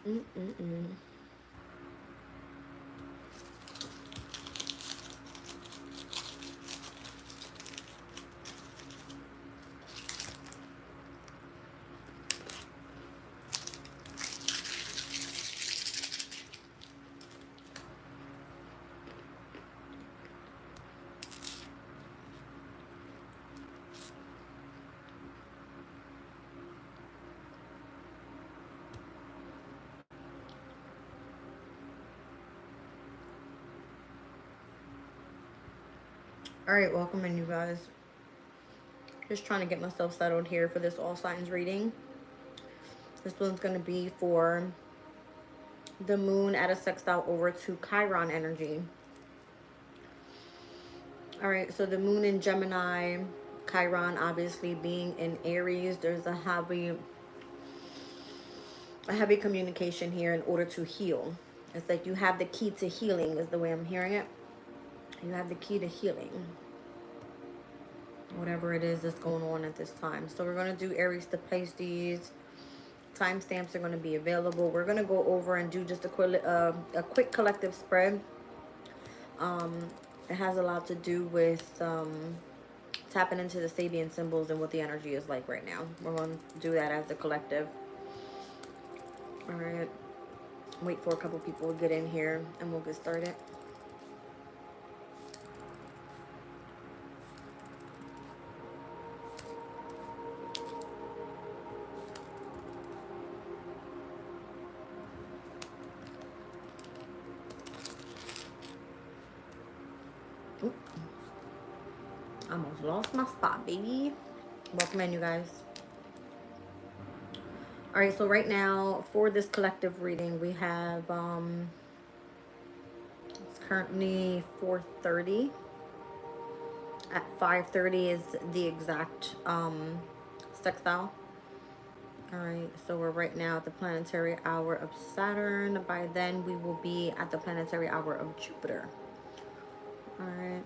Mm-mm-mm. All right, welcome in, you guys. Just trying to get myself settled here for this all signs reading. This one's going to be for the moon at a sextile over to Chiron energy. All right, so the moon in Gemini, Chiron obviously being in Aries, there's a heavy communication here in order to heal. It's like you have the key to healing is the way I'm hearing it. You have the key to healing. Whatever it is that's going on at this time. So we're going to do Aries to Pisces. Timestamps are going to be available. We're going to go over and do just a quick collective spread. It has a lot to do with tapping into the Sabian symbols and what the energy is like right now. We're going to do that as a collective. All right. Wait for a couple people to get in here and we'll get started. Oop. Almost lost my spot, baby. Welcome in, you guys. All right, so right now for this collective reading, we have it's currently 4:30. At 5:30 is the exact sextile. All right, so we're right now at the planetary hour of Saturn. By then, we will be at the planetary hour of Jupiter. All right.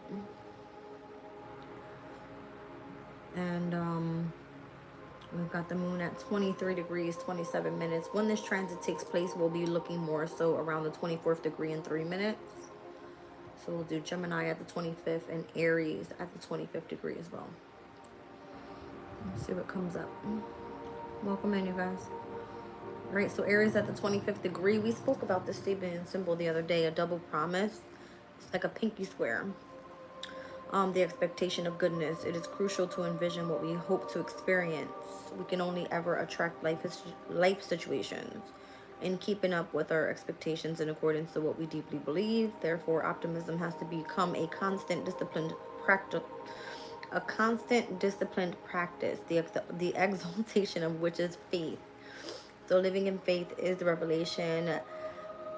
And we've got the moon at 23 degrees, 27 minutes. When this transit takes place, we'll be looking more so around the 24th degree in 3 minutes. So we'll do Gemini at the 25th and Aries at the 25th degree as well. Let's see what comes up. Welcome in, you guys. All right, so Aries at the 25th degree. We spoke about this Sabian symbol the other day, a double promise. It's like a pinky square. The expectation of goodness. It is crucial to envision what we hope to experience. We can only ever attract life situations in keeping up with our expectations in accordance to what we deeply believe. Therefore, optimism has to become a constant disciplined practice. The exaltation of which is faith. So living in faith is the revelation,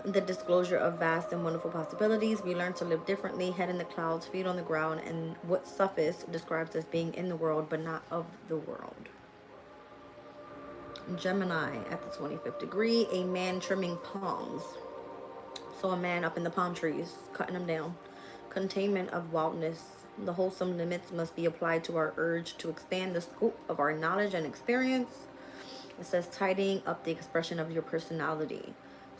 the disclosure of vast and wonderful possibilities. We learn to live differently, head in the clouds, feet on the ground, and what Sufis describes as being in the world but not of the world. Gemini at the 25th degree, a man trimming palms. So a man up in the palm trees, cutting them down. Containment of wildness. The wholesome limits must be applied to our urge to expand the scope of our knowledge and experience. It says tidying up the expression of your personality.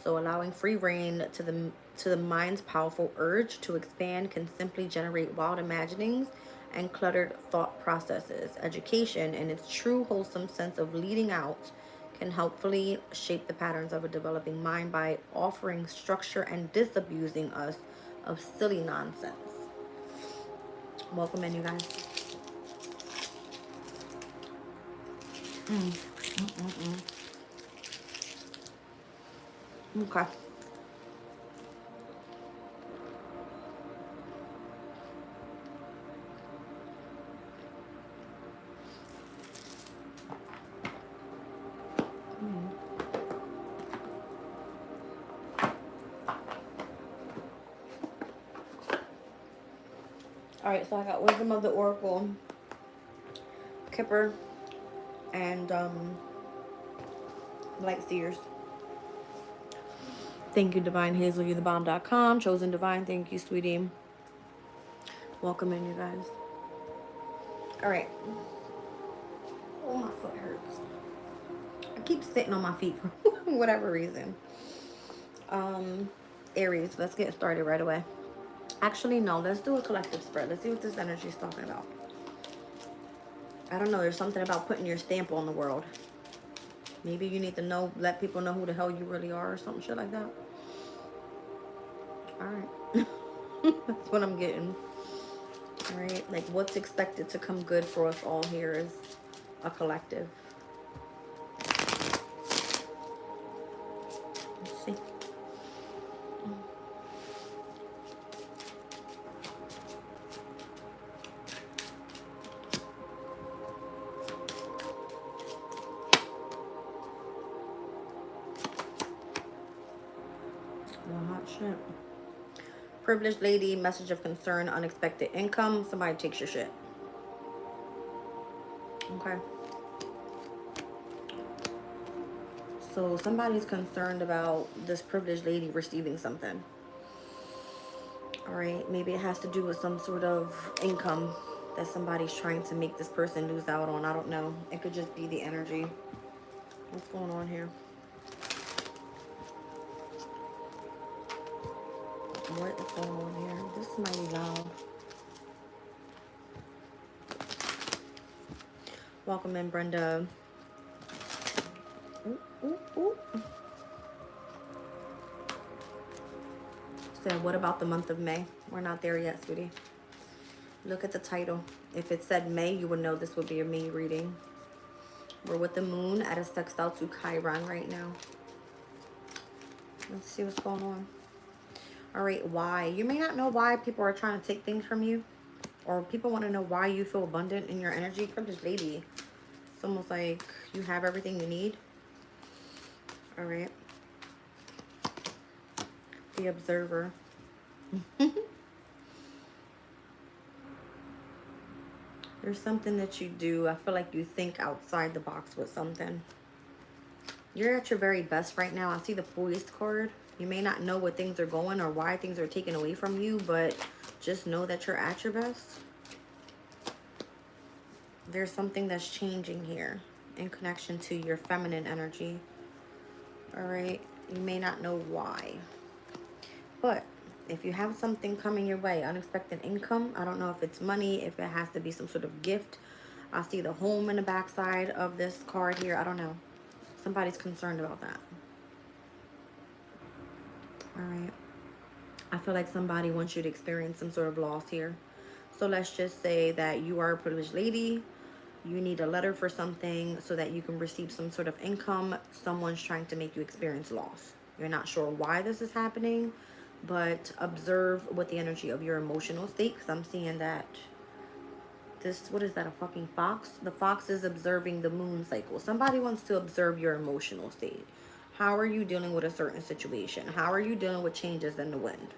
So allowing free rein to the mind's powerful urge to expand can simply generate wild imaginings and cluttered thought processes. Education, in its true wholesome sense of leading out, can helpfully shape the patterns of a developing mind by offering structure and disabusing us of silly nonsense. Welcome in, you guys. Okay. All right, so I got Wisdom of the Oracle, Kipper, and Light Seers. Thank you, Divine Hazel, you the bomb.com. Chosen Divine, thank you, sweetie. Welcome in, you guys. All right. Oh, my foot hurts. I keep sitting on my feet for whatever reason. Aries, let's get started right away. Actually, no, let's do a collective spread. Let's see what this energy is talking about. I don't know, there's something about putting your stamp on the world. Maybe you need to know, let people know who the hell you really are or something shit like that. All right. That's what I'm getting. All right, like what's expected to come good for us all here is a collective. Let's see. Well, hot shit. Privileged lady, message of concern, unexpected income. Somebody takes your shit. Okay. So somebody's concerned about this privileged lady receiving something. All right. Maybe it has to do with some sort of income that somebody's trying to make this person lose out on. I don't know. It could just be the energy. What's going on here? What is going on here? This is mighty loud. Welcome in, Brenda. Ooh, ooh, ooh. So what about the month of May? We're not there yet, sweetie. Look at the title. If it said May, you would know this would be a May reading. We're with the moon at a sextile to Chiron right now. Let's see what's going on. All right, why? You may not know why people are trying to take things from you. Or people want to know why you feel abundant in your energy. From this lady. It's almost like you have everything you need. All right. The observer. There's something that you do. I feel like you think outside the box with something. You're at your very best right now. I see the poised card. You may not know what things are going or why things are taken away from you, but just know that you're at your best. There's something that's changing here in connection to your feminine energy. All right. You may not know why. But if you have something coming your way, unexpected income, I don't know if it's money, if it has to be some sort of gift. I see the home in the backside of this card here. I don't know. Somebody's concerned about that. All right. I feel like somebody wants you to experience some sort of loss here. So let's just say that you are a privileged lady. You need a letter for something so that you can receive some sort of income. Someone's trying to make you experience loss. You're not sure why this is happening, but observe what the energy of your emotional state, because I'm seeing that this, what is that, a fucking fox? The fox is observing the moon cycle. Somebody wants to observe your emotional state. How are you dealing with a certain situation? How are you dealing with changes in the wind?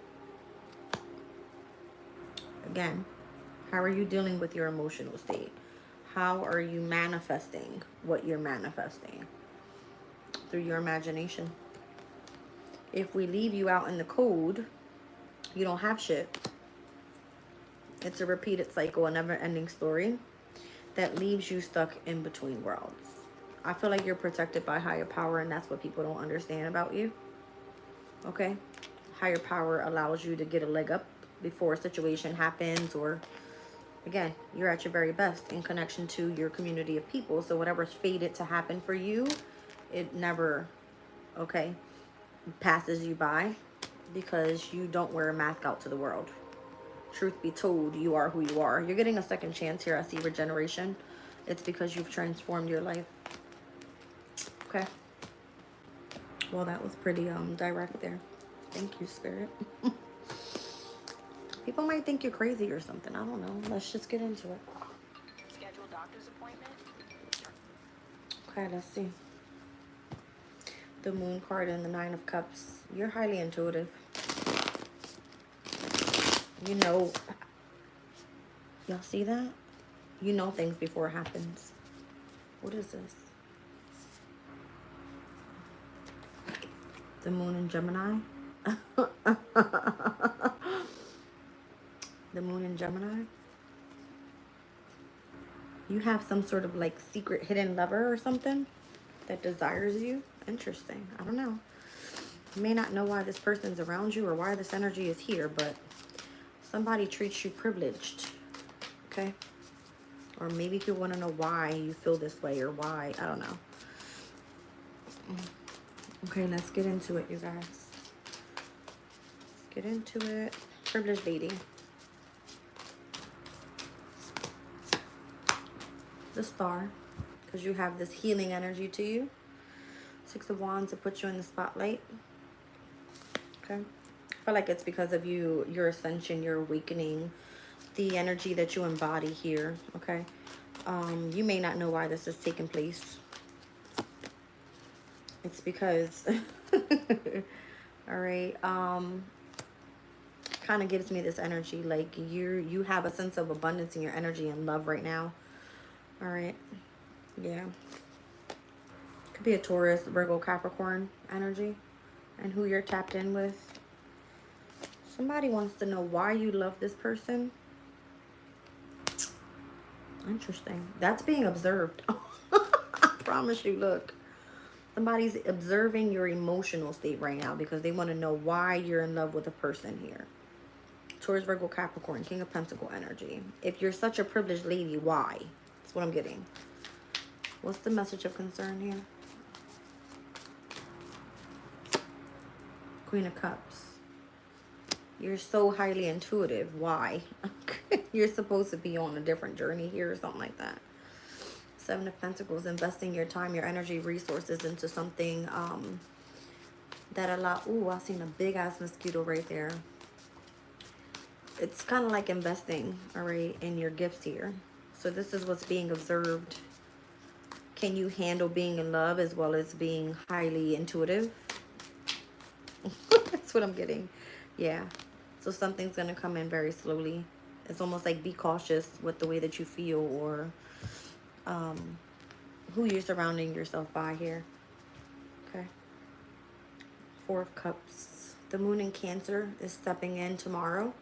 Again, how are you dealing with your emotional state? How are you manifesting what you're manifesting? Through your imagination. If we leave you out in the cold, you don't have shit. It's a repeated cycle, a never-ending story that leaves you stuck in between worlds. I feel like you're protected by higher power, and that's what people don't understand about you. Okay? Higher power allows you to get a leg up before a situation happens, or again, you're at your very best in connection to your community of people. So whatever's fated to happen for you, it never, okay, passes you by, because you don't wear a mask out to the world. Truth be told, you are who you are. You're getting a second chance here. I see regeneration. It's because you've transformed your life. Okay. Well, that was pretty direct there. Thank you, Spirit. People might think you're crazy or something. I don't know. Let's just get into it. Schedule doctor's appointment. Okay, let's see. The Moon card and the Nine of Cups. You're highly intuitive. You know. Y'all see that? You know things before it happens. What is this? The Moon in Gemini. The Moon in Gemini. You have some sort of like secret hidden lover or something that desires you. Interesting. I don't know. You may not know why this person's around you or why this energy is here, but somebody treats you privileged, okay? Or maybe you want to know why you feel this way or why, I don't know. Okay, let's get into it, you guys. Let's get into it. Privileged lady. The Star, because you have this healing energy to you. Six of Wands to put you in the spotlight. Okay. I feel like it's because of you, your ascension, your awakening, the energy that you embody here. Okay. You may not know why this is taking place. It's because all right, kind of gives me this energy like you have a sense of abundance in your energy and love right now. All right. Yeah. Could be a Taurus, Virgo, Capricorn energy and who you're tapped in with. Somebody wants to know why you love this person. Interesting. That's being observed. I promise you, look. Somebody's observing your emotional state right now because they want to know why you're in love with a person here. Taurus, Virgo, Capricorn, King of Pentacle energy. If you're such a privileged lady, why? That's what I'm getting. What's the message of concern here? Queen of Cups. You're so highly intuitive. Why? You're supposed to be on a different journey here or something like that. Seven of Pentacles, investing your time, your energy, resources into something that allow... Ooh, I seen a big ass mosquito right there. It's kind of like investing, all right, in your gifts here. So this is what's being observed. Can you handle being in love as well as being highly intuitive? That's what I'm getting. Yeah. So something's going to come in very slowly. It's almost like be cautious with the way that you feel or who you're surrounding yourself by here. Okay. Four of Cups. The moon in Cancer is stepping in tomorrow.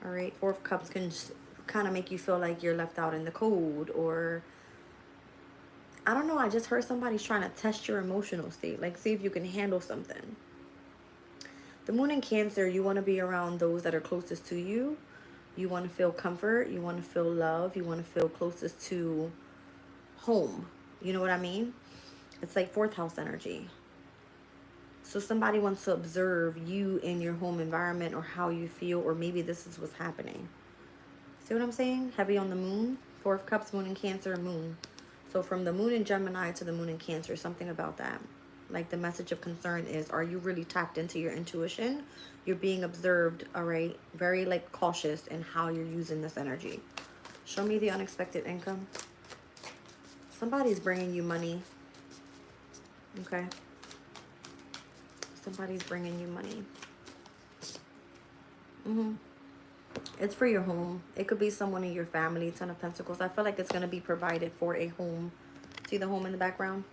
All right. Four of Cups can kind of make you feel like you're left out in the cold or... I don't know. I just heard somebody's trying to test your emotional state. Like, see if you can handle something. The moon in Cancer, you want to be around those that are closest to you. You want to feel comfort. You want to feel love. You want to feel closest to home. You know what I mean? It's like fourth house energy. So somebody wants to observe you in your home environment or how you feel, or maybe this is what's happening. See what I'm saying? Heavy on the moon. Four of Cups, moon in Cancer, moon. So from the moon in Gemini to the moon in Cancer, something about that. Like the message of concern is, are you really tapped into your intuition? You're being observed, all right? Very like cautious in how you're using this energy. Show me the unexpected income. Somebody's bringing you money. Okay. Somebody's bringing you money. It's for your home. It could be someone in your family. Ten of Pentacles. I feel like it's going to be provided for a home. See the home in the background?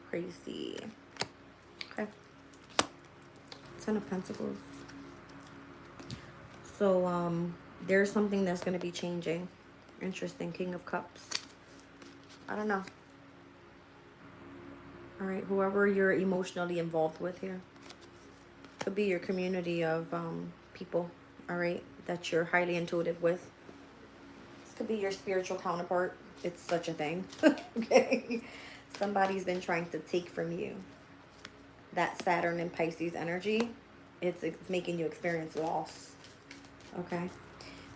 Crazy. Okay. Ten of Pentacles. So, there's something that's going to be changing. Interesting. King of Cups. I don't know. All right. Whoever you're emotionally involved with here. Could be your community of people. All right, that you're highly intuitive with. This could be your spiritual counterpart. It's such a thing. Okay. Somebody's been trying to take from you. That Saturn and Pisces energy, it's making you experience loss. Okay.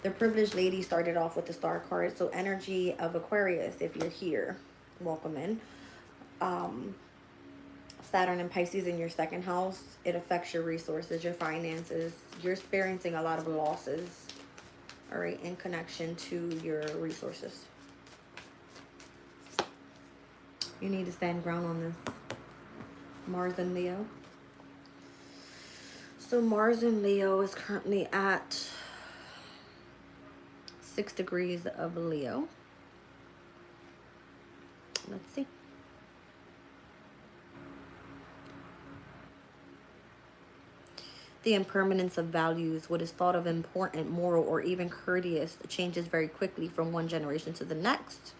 The privileged lady started off with the Star card. So energy of Aquarius, if you're here, welcome in. Saturn and Pisces in your second house, it affects your resources, your finances. You're experiencing a lot of losses, all right, in connection to your resources. You need to stand ground on this. Mars and Leo. So Mars and Leo is currently at 6 degrees of Leo. Let's see. The impermanence of values, what is thought of important, moral, or even courteous, changes very quickly from one generation to the next.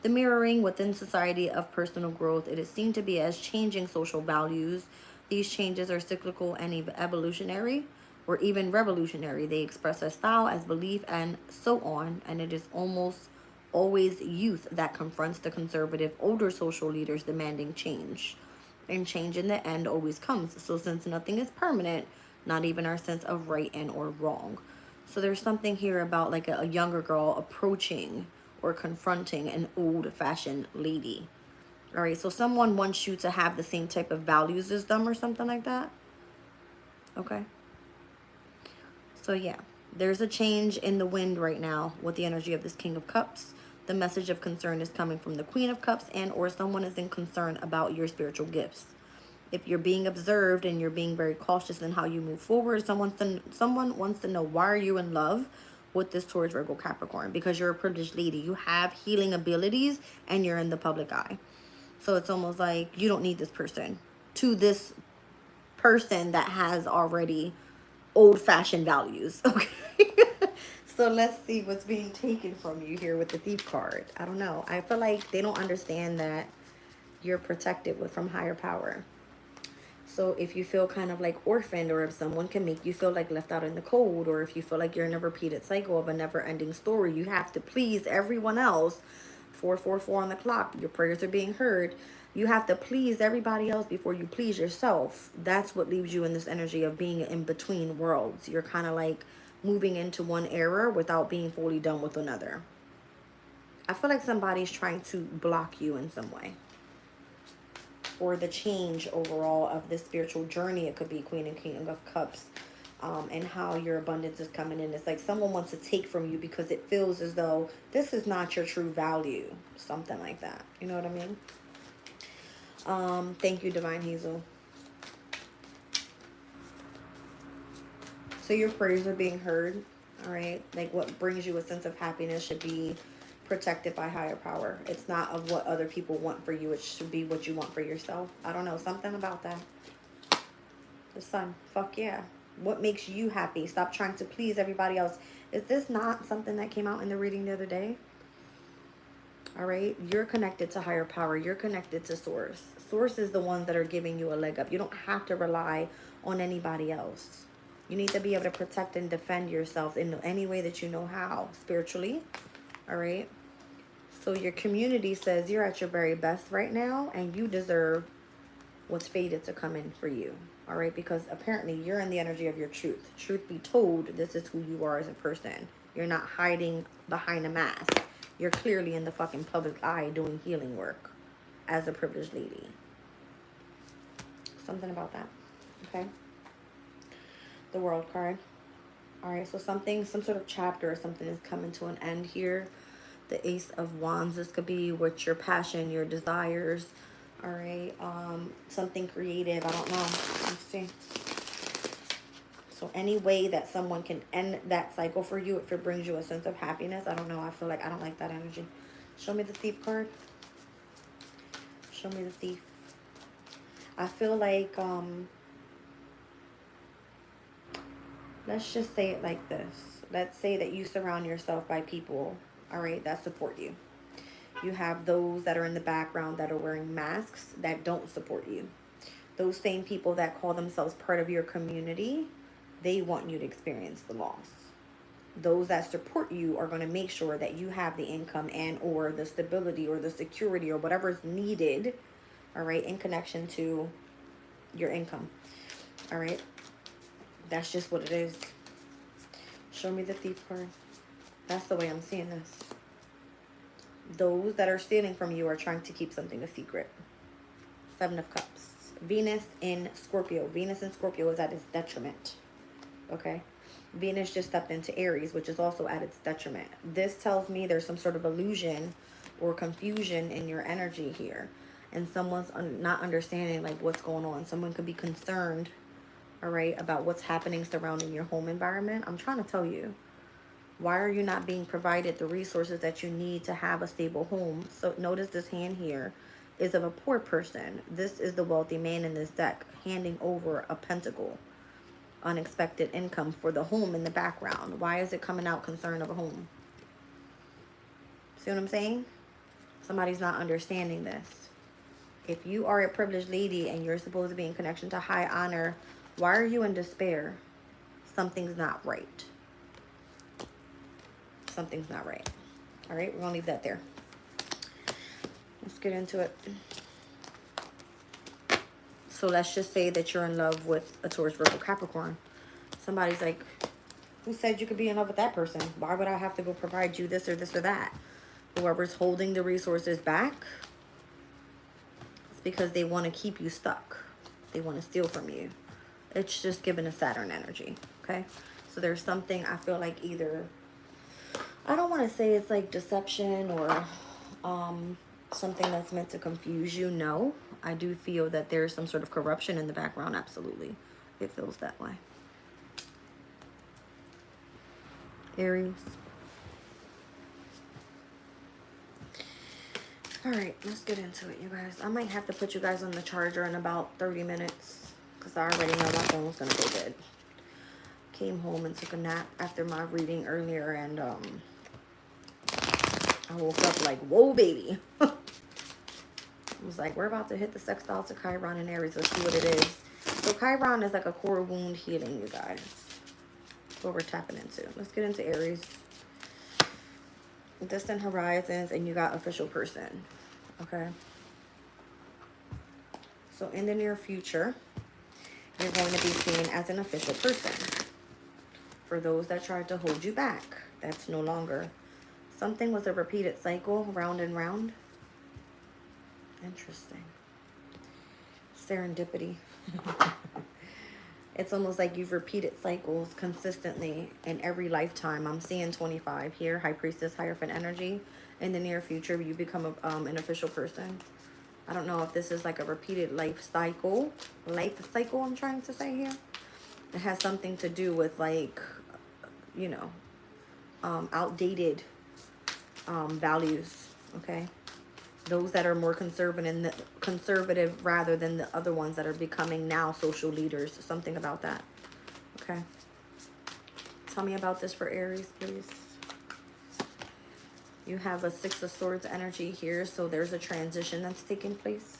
The mirroring within society of personal growth, it is seen to be as changing social values. These changes are cyclical and evolutionary, or even revolutionary. They express as style, as belief, and so on. And it is almost always youth that confronts the conservative older social leaders demanding change. And change in the end always comes. So since nothing is permanent, not even our sense of right and or wrong. So there's something here about like a younger girl approaching or confronting an old-fashioned lady. All right, so someone wants you to have the same type of values as them or something like that. Okay. So yeah, there's a change in the wind right now with the energy of this King of Cups. The message of concern is coming from the Queen of Cups, and or someone is in concern about your spiritual gifts. If you're being observed and you're being very cautious in how you move forward, someone wants to know, why are you in love with this Taurus, Virgo, Capricorn? Because you're a privileged lady. You have healing abilities and you're in the public eye. So it's almost like you don't need this person. To this person that has already old-fashioned values. Okay. So let's see what's being taken from you here with the Thief card. I don't know. I feel like they don't understand that you're protected from higher power. So if you feel kind of like orphaned, or if someone can make you feel like left out in the cold, or if you feel like you're in a repeated cycle of a never-ending story, you have to please everyone else. 444 on the clock. Your prayers are being heard. You have to please everybody else before you please yourself. That's what leaves you in this energy of being in between worlds. You're kind of like moving into one era without being fully done with another. I feel like somebody's trying to block you in some way, or the change overall of this spiritual journey. It could be Queen and King of Cups, and how your abundance is coming in. It's like someone wants to take from you because it feels as though this is not your true value. Something like that. You know what I mean? Thank you, Divine Hazel. So your prayers are being heard. All right. Like what brings you a sense of happiness should be protected by higher power. It's not of what other people want for you. It should be what you want for yourself. I don't know. Something about that. The Sun. Fuck yeah. What makes you happy? Stop trying to please everybody else. Is this not something that came out in the reading the other day? All right. You're connected to higher power. You're connected to Source. Source is the ones that are giving you a leg up. You don't have to rely on anybody else. You need to be able to protect and defend yourself in any way that you know how, spiritually. All right. So your community says you're at your very best right now, and you deserve what's fated to come in for you. All right. Because apparently you're in the energy of your truth. Truth be told, this is who you are as a person. You're not hiding behind a mask. You're clearly in the fucking public eye doing healing work as a privileged lady. Something about that. Okay. The World card. All right, so some sort of chapter or something is coming to an end here. The Ace of Wands. This could be what your passion, your desires. All right, something creative. I don't know. Let's see. So any way that someone can end that cycle for you, if it brings you a sense of happiness. I don't know. I feel like I don't like that energy. Show me the Thief card. Show me the Thief. I feel like let's just say it like this. Let's say that you surround yourself by people, all right, that support you. You have those that are in the background that are wearing masks that don't support you. Those same people that call themselves part of your community, they want you to experience the loss. Those that support you are going to make sure that you have the income and or the stability or the security or whatever is needed, all right, in connection to your income, all right? That's just what it is. Show me the Thief card. That's the way I'm seeing this. Those that are stealing from you are trying to keep something a secret. 7 of Cups. Venus in Scorpio. Venus in Scorpio is at its detriment. Okay? Venus just stepped into Aries, which is also at its detriment. This tells me there's some sort of illusion or confusion in your energy here. And someone's not understanding like what's going on. Someone could be concerned, all right, about what's happening surrounding your home environment. I'm trying to tell you, why are you not being provided the resources that you need to have a stable home? So notice this hand here is of a poor person. This is the wealthy man in this deck handing over a pentacle. Unexpected income for the home in the background. Why is it coming out concern of a home? See what I'm saying? Somebody's not understanding this. If you are a privileged lady and you're supposed to be in connection to high honor, why are you in despair? Something's not right. Something's not right. All right, we're going to leave that there. Let's get into it. So let's just say that you're in love with a Taurus, Virgo, Capricorn. Somebody's like, who said you could be in love with that person? Why would I have to go provide you this or this or that? Whoever's holding the resources back, it's because they want to keep you stuck. They want to steal from you. It's just given a Saturn energy, okay? So there's something, I feel like either, I don't want to say it's like deception or something that's meant to confuse you. No, I do feel that there's some sort of corruption in the background. Absolutely. It feels that way. Aries. All right, let's get into it, you guys. I might have to put you guys on the charger in about 30 minutes because I already know my phone's going to go dead. Came home and took a nap after my reading earlier, and I woke up like, whoa, baby. I was like, we're about to hit the sextile to Chiron and Aries. Let's see what it is. So Chiron is like a core wound healing, you guys. That's what we're tapping into. Let's get into Aries. Distant horizons, and you got official person. Okay. So in the near future, you're going to be seen as an official person. For those that tried to hold you back, that's no longer. Something was a repeated cycle, round and round. Interesting. Serendipity. It's almost like you've repeated cycles consistently in every lifetime. I'm seeing 25 here. High Priestess, Hierophant energy. In the near future, you become an official person. I don't know if this is like a repeated life cycle. I'm trying to say here. It has something to do with like, you know, outdated values. Okay. Those that are more conservative rather than the other ones that are becoming now social leaders. Something about that. Okay. Tell me about this for Aries, please. You have a Six of Swords energy here, so there's a transition that's taking place.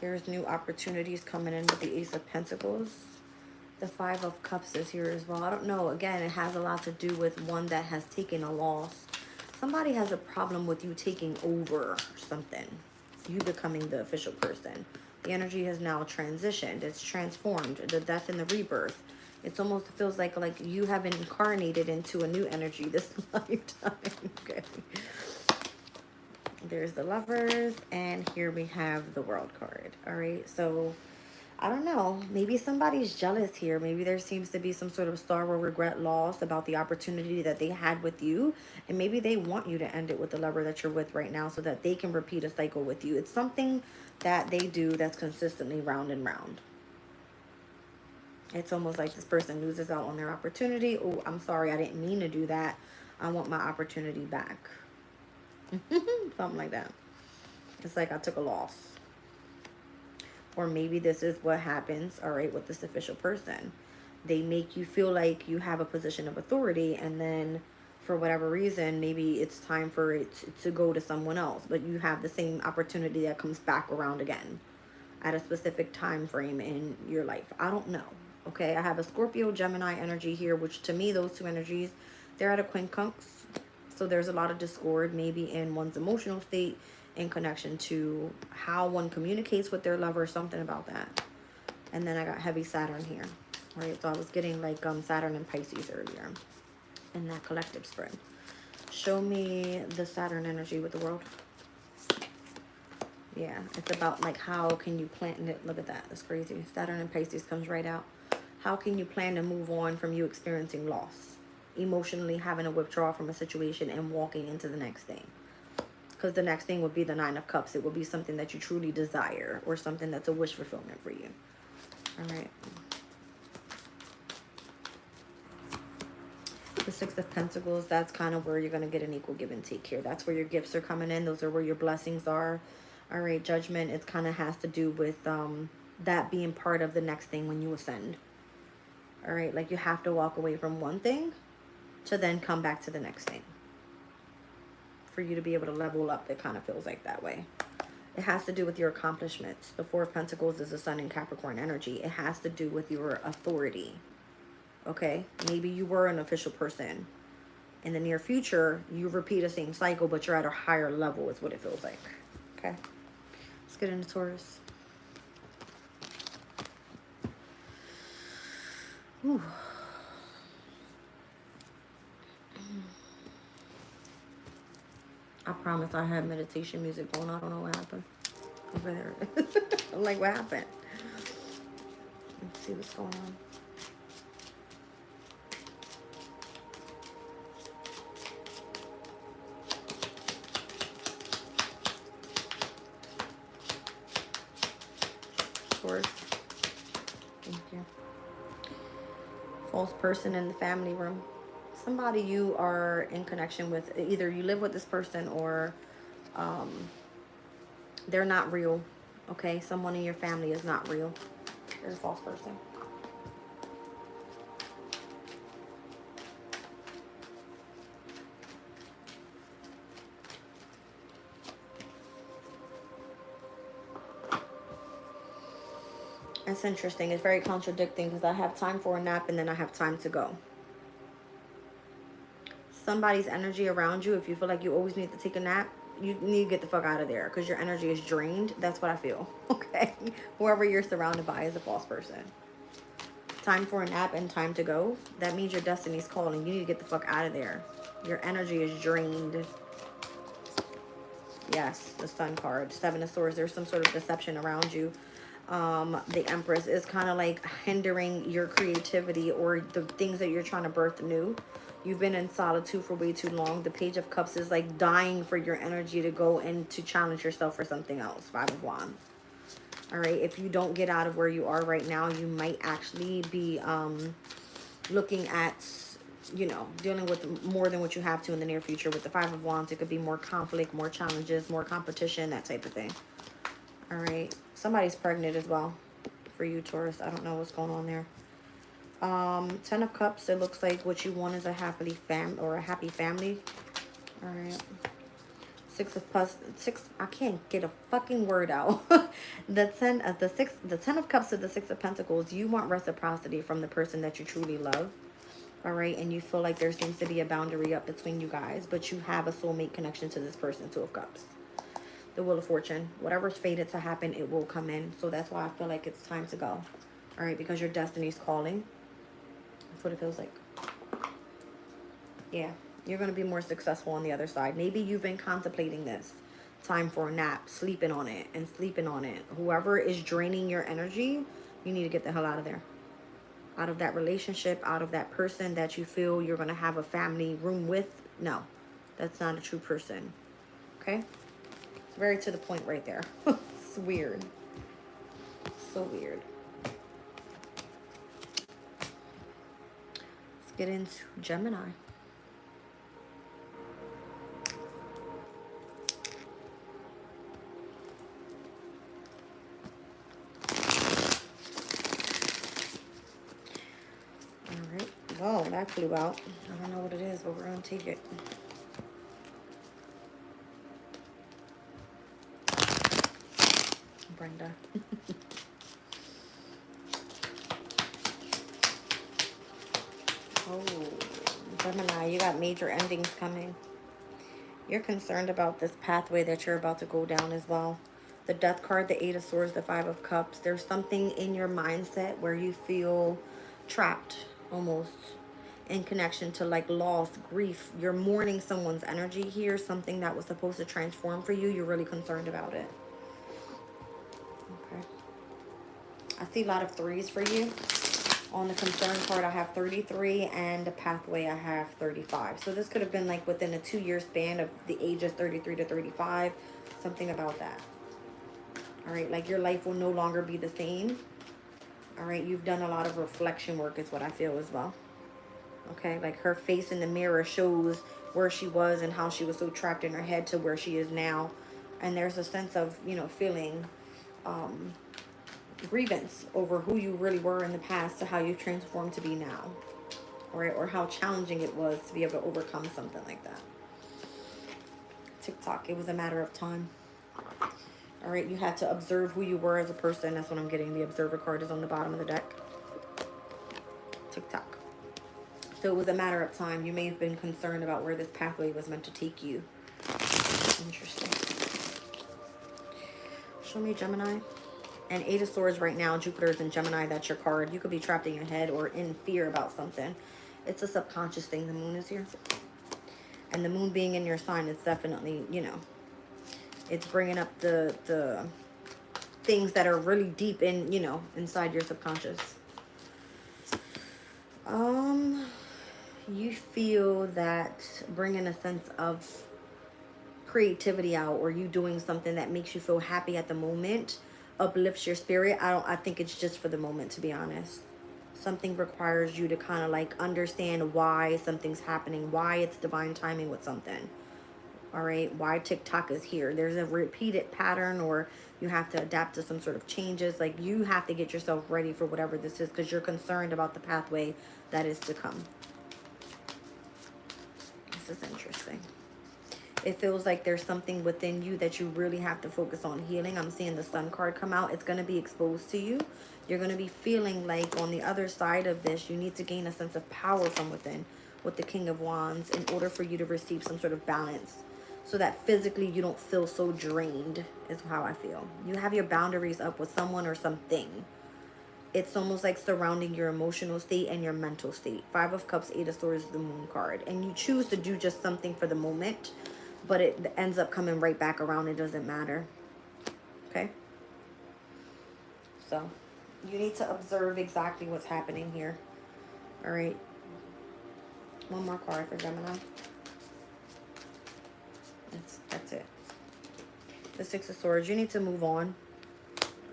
There's new opportunities coming in with the Ace of Pentacles. The Five of Cups is here as well. I don't know. Again, it has a lot to do with one that has taken a loss. Somebody has a problem with you taking over something. You becoming the official person. The energy has now transitioned. It's transformed. The death and the rebirth. It's almost feels like you have incarnated into a new energy this lifetime. Okay. There's the Lovers. And here we have the World card. All right. So I don't know. Maybe somebody's jealous here. Maybe there seems to be some sort of sorrow, regret, loss about the opportunity that they had with you. And maybe they want you to end it with the lover that you're with right now so that they can repeat a cycle with you. It's something that they do that's consistently round and round. It's almost like this person loses out on their opportunity. Oh, I'm sorry. I didn't mean to do that. I want my opportunity back. Something like that. It's like I took a loss. Or maybe this is what happens, all right, with this official person. They make you feel like you have a position of authority, and then for whatever reason, maybe it's time for it to go to someone else. But you have the same opportunity that comes back around again at a specific time frame in your life. I don't know, okay? I have a Scorpio, Gemini energy here, which to me, those two energies, they're at a quincunx. So there's a lot of discord maybe in one's emotional state, in connection to how one communicates with their lover, something about that. And then I got heavy Saturn here, right? So I was getting like Saturn and Pisces earlier in that collective spread. Show me the Saturn energy with the World. Yeah, it's about like how can you plan it. Look at that, that's crazy. Saturn and Pisces comes right out. How can you plan to move on from you experiencing loss? Emotionally having to withdraw from a situation and walking into the next thing. Because the next thing would be the Nine of Cups. It would be something that you truly desire, or something that's a wish fulfillment for you. All right. The Six of Pentacles, that's kind of where you're going to get an equal give and take here. That's where your gifts are coming in. Those are where your blessings are. All right, Judgment, it kind of has to do with that being part of the next thing when you ascend. All right, like you have to walk away from one thing to then come back to the next thing. For you to be able to level up, it kind of feels like that way. It has to do with your accomplishments. The Four of Pentacles is the Sun in Capricorn energy. It has to do with your authority. Okay? Maybe you were an official person. In the near future, you repeat the same cycle, but you're at a higher level is what it feels like. Okay? Let's get into Taurus. Ooh. I promise I had meditation music going on. I don't know what happened over there. I'm like, what happened? Let's see what's going on. Taurus. Thank you. False person in the family room. Somebody you are in connection with. Either you live with this person or they're not real. Okay? Someone in your family is not real. They're a false person. It's interesting. It's very contradicting because I have time for a nap and then I have time to go. Somebody's energy around you, if you feel like you always need to take a nap, you need to get the fuck out of there because your energy is drained. That's what I feel. Okay? Whoever you're surrounded by is a false person. Time for a nap and time to go. That means your destiny's calling. You need to get the fuck out of there. Your energy is drained. Yes, the Sun card. Seven of Swords. There's some sort of deception around you. The Empress is kind of like hindering your creativity or the things that you're trying to birth new. You've been in solitude for way too long. The Page of Cups is like dying for your energy to go and to challenge yourself for something else. Five of Wands. All right. If you don't get out of where you are right now, you might actually be looking at, you know, dealing with more than what you have to in the near future. With the Five of Wands, it could be more conflict, more challenges, more competition, that type of thing. All right. Somebody's pregnant as well for you, Taurus. I don't know what's going on there. Ten of Cups. It looks like what you want is a happy family. All right. Six of Cups. I can't get a fucking word out. The Ten of Cups to the Six of Pentacles. You want reciprocity from the person that you truly love. All right. And you feel like there seems to be a boundary up between you guys, but you have a soulmate connection to this person. Two of Cups. The Wheel of Fortune. Whatever's fated to happen, it will come in. So that's why I feel like it's time to go. All right. Because your destiny's calling. That's what it feels like. Yeah. You're going to be more successful on the other side. Maybe you've been contemplating this. Time for a nap. Sleeping on it and sleeping on it. Whoever is draining your energy, you need to get the hell out of there. Out of that relationship, out of that person that you feel you're going to have a family room with. No, that's not a true person. Okay? It's very to the point right there. It's weird. So weird. Let's get into Gemini. Alright. Whoa, that flew out. I don't know what it is, but we're going to take it. Brenda. Oh, Gemini, you got major endings coming. You're concerned about this pathway that you're about to go down as well. The Death card, the Eight of Swords, the Five of Cups. There's something in your mindset where you feel trapped almost in connection to like loss, grief. You're mourning someone's energy here. Something that was supposed to transform for you. You're really concerned about it. Okay. I see a lot of threes for you. On the concern card, I have 33, and the pathway, I have 35. So this could have been like within a 2-year span of the ages 33 to 35. Something about that. All right, like your life will no longer be the same. All right, you've done a lot of reflection work is what I feel as well. Okay, like her face in the mirror shows where she was and how she was so trapped in her head to where she is now. And there's a sense of, you know, feeling grievance over who you really were in the past to how you've transformed to be now. All right, or how challenging it was to be able to overcome something like that. TikTok, it was a matter of time. All right, you had to observe who you were as a person. That's what I'm getting. The Observer card is on the bottom of the deck. Tick-tock. So it was a matter of time. You may have been concerned about where this pathway was meant to take you. Interesting. Show me Gemini. And Eight of Swords right now. Jupiter's in Gemini. That's your card. You could be trapped in your head or in fear about something. It's a subconscious thing. The moon is here. And the moon being in your sign is definitely, you know, it's bringing up the things that are really deep in, you know, inside your subconscious. You feel that bringing a sense of creativity out, or you doing something that makes you feel happy at the moment, uplifts your spirit. I think it's just for the moment, to be honest. Something requires you to kind of like understand why something's happening, why it's divine timing with something. All right, why TikTok is here. There's a repeated pattern, or you have to adapt to some sort of changes. Like, you have to get yourself ready for whatever this is, because you're concerned about the pathway that is to come. This is interesting. It feels like there's something within you that you really have to focus on healing. I'm seeing the Sun card come out. It's going to be exposed to you. You're going to be feeling like on the other side of this, you need to gain a sense of power from within with the King of Wands in order for you to receive some sort of balance, so that physically you don't feel so drained, is how I feel. You have your boundaries up with someone or something. It's almost like surrounding your emotional state and your mental state. Five of Cups, Eight of Swords, the Moon card. And you choose to do just something for the moment, but it ends up coming right back around. It doesn't matter. Okay? So, you need to observe exactly what's happening here. All right? One more card for Gemini. That's it. The Six of Swords. You need to move on.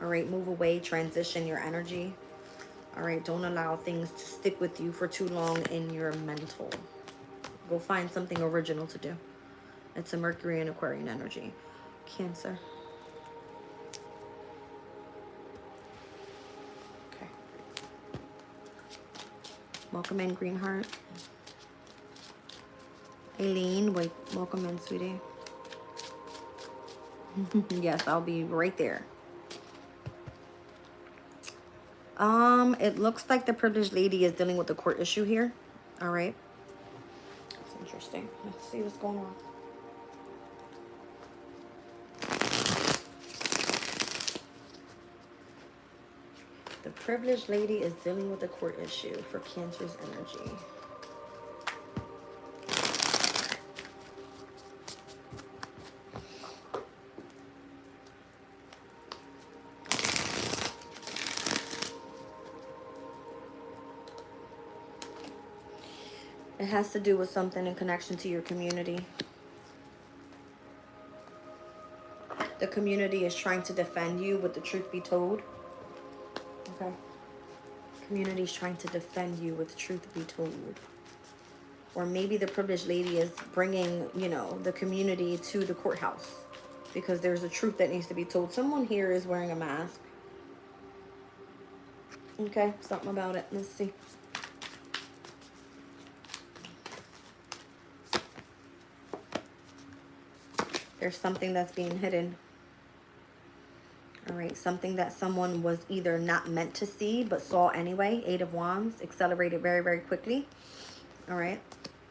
All right, move away, transition your energy. All right, don't allow things to stick with you for too long in your mental. Go find something original to do. It's a Mercury and Aquarian energy. Cancer. Okay. Welcome in, Green Heart. Aileen, wait, welcome in, sweetie. Yes, I'll be right there. It looks like the privileged lady is dealing with the court issue here. All right. That's interesting. Let's see what's going on. The privileged lady is dealing with the court issue for Cancer's energy. It has to do with something in connection to your community. The community is trying to defend you, with the truth be told. Okay. Community is trying to defend you, with the truth be told. Or maybe the privileged lady is bringing, you know, the community to the courthouse because there's a truth that needs to be told. Someone here is wearing a mask. Okay, something about it. Let's see. There's something that's being hidden. All right, something that someone was either not meant to see but saw anyway. Eight of Wands, accelerated very, very quickly. All right.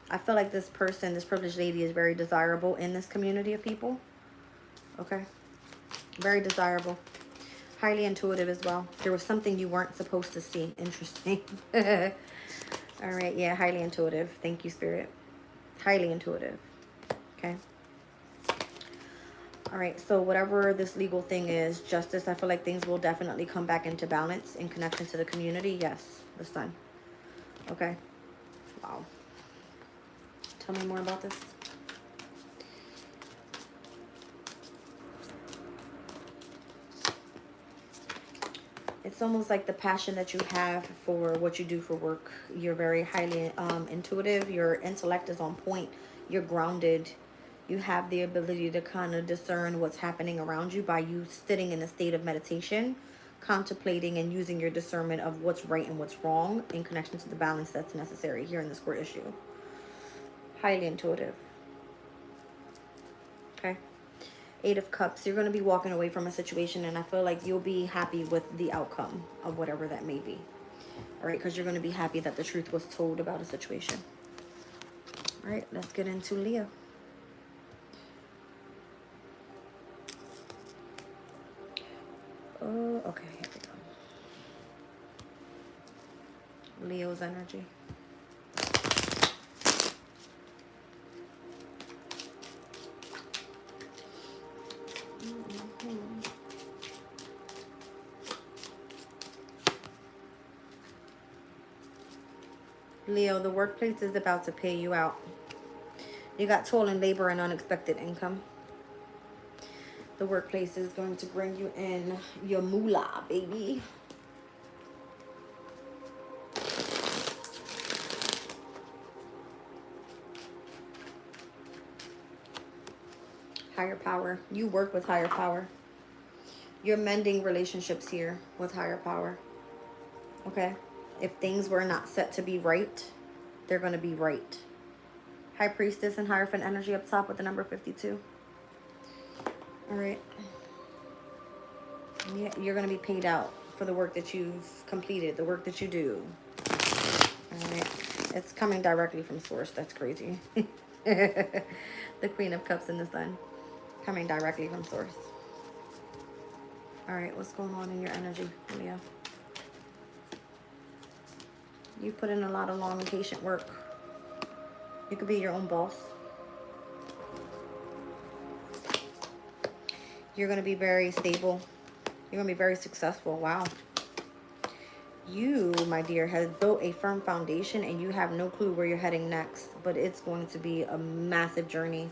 I feel like this person, this privileged lady, is very desirable in this community of people. Okay. Very desirable. Highly intuitive as well. There was something you weren't supposed to see. Interesting. All right, yeah, highly intuitive. Thank you, Spirit. Highly intuitive. Okay. All right, so whatever this legal thing is, justice, I feel like things will definitely come back into balance in connection to the community. Yes, the Sun. Okay. Wow. Tell me more about this. It's almost like the passion that you have for what you do for work. You're very highly intuitive. Your intellect is on point. You're grounded. You have the ability to kind of discern what's happening around you by you sitting in a state of meditation, contemplating and using your discernment of what's right and what's wrong in connection to the balance that's necessary here in this court issue. Highly intuitive. Okay. Eight of Cups. You're going to be walking away from a situation, and I feel like you'll be happy with the outcome of whatever that may be. All right, because you're going to be happy that the truth was told about a situation. All right, let's get into Leo. Oh, okay, here we go. Leo's energy. Leo, the workplace is about to pay you out. You got toil and labor and unexpected income. The workplace is going to bring you in your moolah, baby. Higher power. You work with higher power. You're mending relationships here with higher power. Okay? If things were not set to be right, they're going to be right. High Priestess and Hierophant energy up top with the number 52. All right. Yeah, you're going to be paid out for the work that you've completed, the work that you do. All right. It's coming directly from source. That's crazy. The Queen of Cups and the Sun. Coming directly from source. All right. What's going on in your energy, Leo? You put in a lot of long and patient work. You could be your own boss. You're going to be very stable. You're going to be very successful. Wow. You, my dear, have built a firm foundation and you have no clue where you're heading next. But it's going to be a massive journey.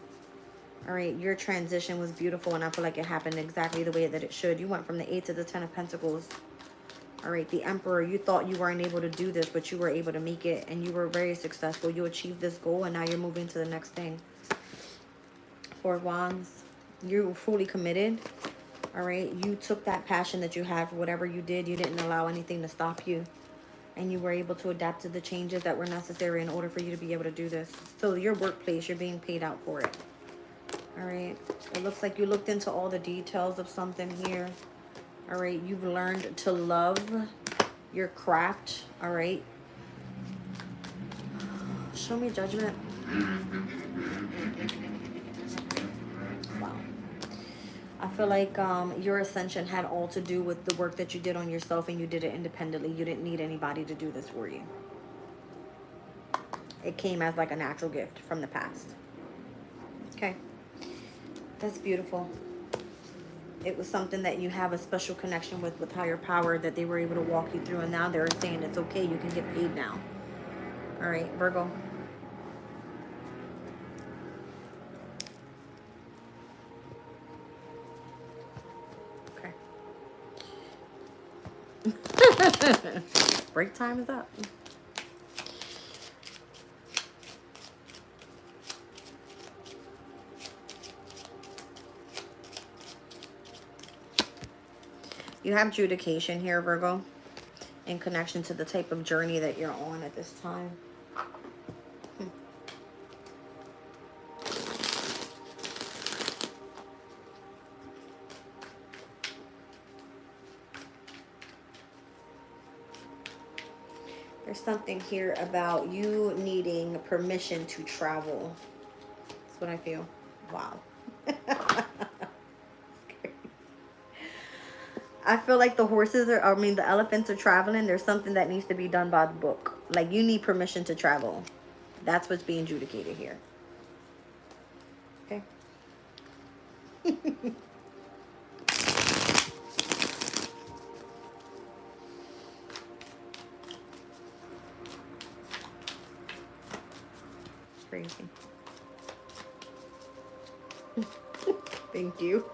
All right. Your transition was beautiful and I feel like it happened exactly the way that it should. You went from the 8 to the 10 of Pentacles. All right, the Emperor, you thought you weren't able to do this, but you were able to make it, and you were very successful. You achieved this goal, and now you're moving to the next thing. Four of Wands, you're fully committed. All right, you took that passion that you had for whatever you did. You didn't allow anything to stop you, and you were able to adapt to the changes that were necessary in order for you to be able to do this. So your workplace, you're being paid out for it. All right, it looks like you looked into all the details of something here. All right, you've learned to love your craft. All right. Show me Judgment. Wow. I feel like your ascension had all to do with the work that you did on yourself and you did it independently. You didn't need anybody to do this for you. It came as like a natural gift from the past. Okay. That's beautiful. It was something that you have a special connection with higher power that they were able to walk you through. And now they're saying it's okay. You can get paid now. All right, Virgo. Okay. Break time is up. You have judication here, Virgo, in connection to the type of journey that you're on at this time. There's something here about you needing permission to travel. That's what I feel. Wow. I feel like the the elephants are traveling. There's something that needs to be done by the book. Like you need permission to travel. That's what's being adjudicated here. Okay. Crazy. Thank you.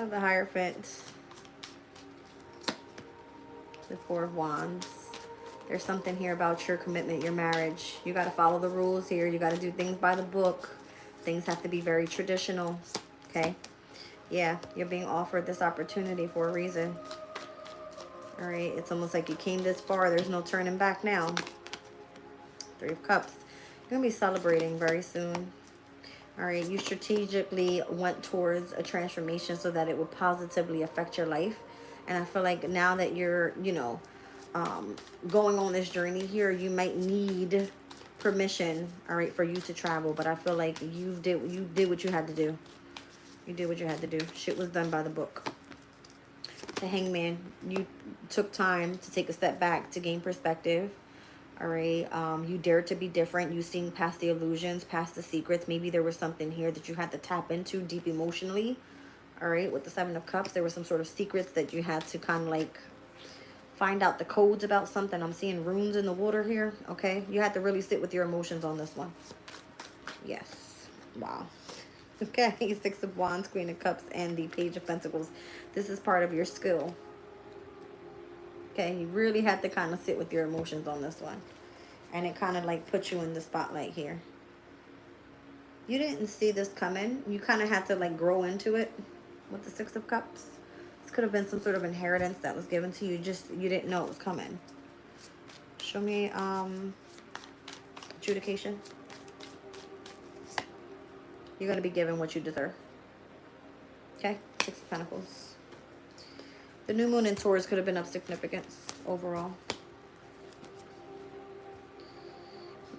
The Hierophant. The Four of Wands. There's something here about your commitment, your marriage. You got to follow the rules here. You got to do things by the book. Things have to be very traditional. Okay? Yeah, you're being offered this opportunity for a reason. All right, it's almost like you came this far. There's no turning back now. Three of Cups. You're going to be celebrating very soon. All right, you strategically went towards a transformation so that it would positively affect your life. And I feel like now that you're, you know, going on this journey here, you might need permission, all right, for you to travel. But I feel like you did what you had to do. You did what you had to do. Shit was done by the book. The Hangman, you took time to take a step back to gain perspective. All right, you dared to be different. You seen past the illusions, past the secrets. Maybe there was something here that you had to tap into deep emotionally. All right, with the Seven of Cups, there were some sort of secrets that you had to kind of like find out the codes about something. I'm seeing runes in the water here. Okay, you had to really sit with your emotions on this one. Yes. Wow. Okay, Six of Wands, Queen of Cups, and the Page of Pentacles. This is part of your skill. Okay, you really had to kind of sit with your emotions on this one. And it kind of like put you in the spotlight here. You didn't see this coming. You kind of had to like grow into it with the Six of Cups. This could have been some sort of inheritance that was given to you. Just, you didn't know it was coming. Show me adjudication. You're going to be given what you deserve. Okay, Six of Pentacles. The new moon in Taurus could have been of significance overall.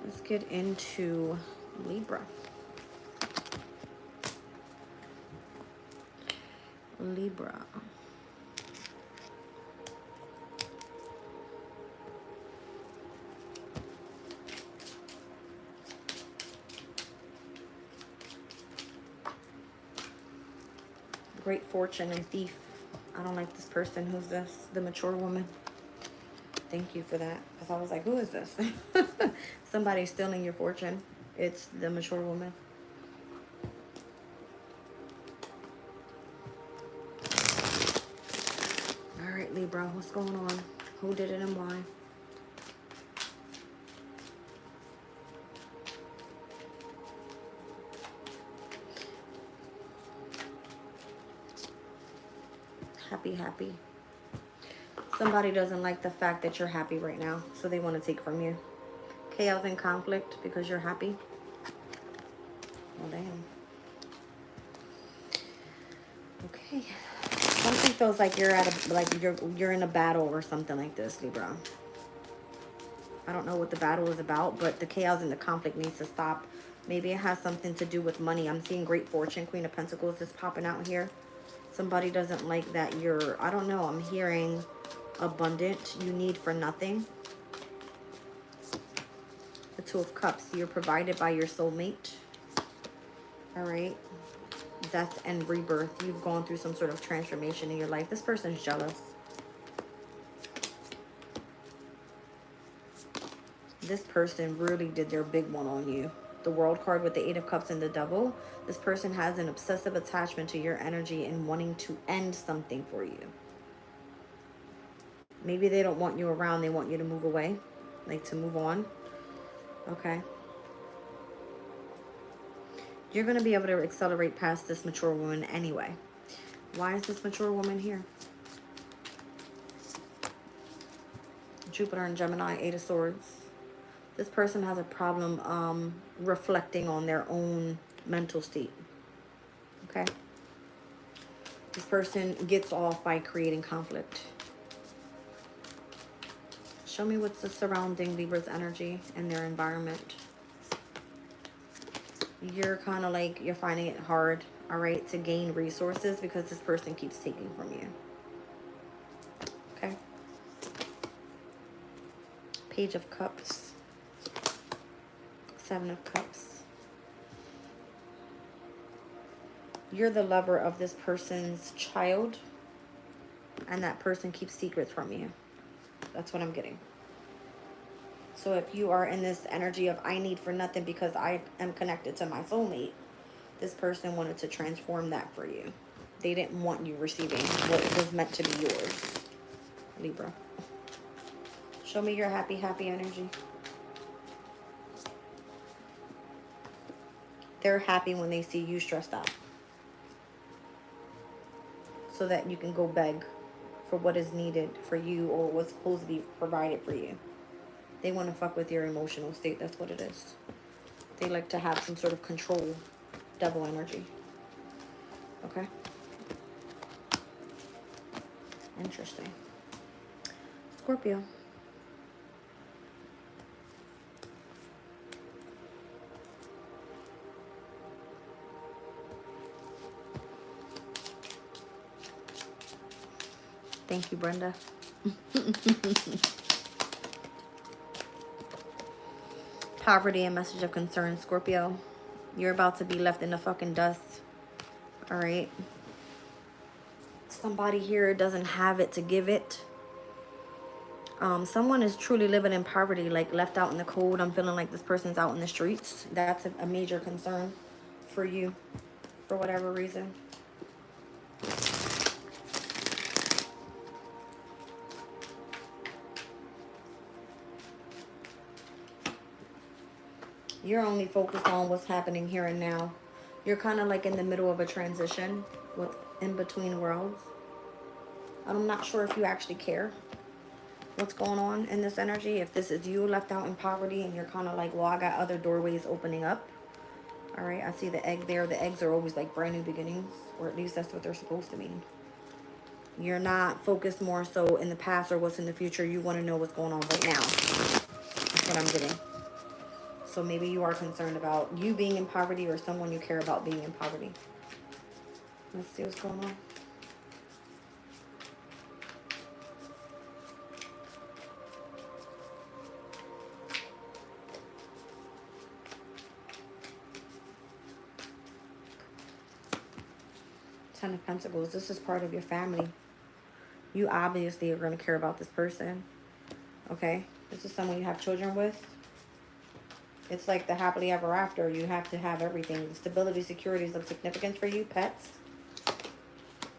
Let's get into Libra. Libra. Great fortune and thief. I don't like this person. Who's this? The mature woman. Thank you for that. Because I was like, who is this? Somebody's stealing your fortune. It's the mature woman. All right, Libra. What's going on? Who did it and why? Happy. Somebody doesn't like the fact that you're happy right now, so they want to take from you. Chaos and conflict because you're happy. Well, damn. Okay. Something feels like you're at a you're in a battle or something like this, Libra. I don't know what the battle is about, but the chaos and the conflict needs to stop. Maybe it has something to do with money. I'm seeing great fortune, Queen of Pentacles is popping out here. Somebody doesn't like that you're, I don't know, I'm hearing abundant, you need for nothing. The Two of Cups, you're provided by your soulmate. All right. Death and rebirth. You've gone through some sort of transformation in your life. This person's jealous. This person really did their big one on you. The World card with the Eight of Cups and the Devil. This person has an obsessive attachment to your energy and wanting to end something for you. Maybe they don't want you around. They want you to move away. Like to move on. Okay. You're going to be able to accelerate past this mature woman anyway. Why is this mature woman here? Jupiter and Gemini, Eight of Swords. This person has a problem reflecting on their own mental state. Okay? This person gets off by creating conflict. Show me what's the surrounding Libra's energy and their environment. You're kind of like, you're finding it hard, all right, to gain resources because this person keeps taking from you. Okay? Page of Cups. Seven of Cups. You're the lover of this person's child, and that person keeps secrets from you. That's what I'm getting. So if you are in this energy of I need for nothing because I am connected to my soulmate, this person wanted to transform that for you. They didn't want you receiving what was meant to be yours, Libra. Show me your happy energy. They're happy when they see you stressed out. So that you can go beg for what is needed for you or what's supposed to be provided for you. They want to fuck with your emotional state. That's what it is. They like to have some sort of control, devil energy. Okay? Interesting. Scorpio. Thank you, Brenda. Poverty and message of concern, Scorpio. You're about to be left in the fucking dust. All right? Somebody here doesn't have it to give it. Someone is truly living in poverty, like left out in the cold. I'm feeling like this person's out in the streets. That's a major concern for you, for whatever reason. You're only focused on what's happening here and now. You're kind of like in the middle of a transition with in between worlds. I'm not sure if you actually care what's going on in this energy. If this is you left out in poverty and you're kind of like, well, I got other doorways opening up. All right, I see the egg there. The eggs are always like brand new beginnings, or at least that's what they're supposed to mean. You're not focused more so in the past or what's in the future. You want to know what's going on right now. That's what I'm getting. So maybe you are concerned about you being in poverty or someone you care about being in poverty. Let's see what's going on. Ten of Pentacles. This is part of your family. You obviously are going to care about this person. Okay? This is someone you have children with. It's like the happily ever after. You have to have everything. The stability, security is of significance for you. Pets.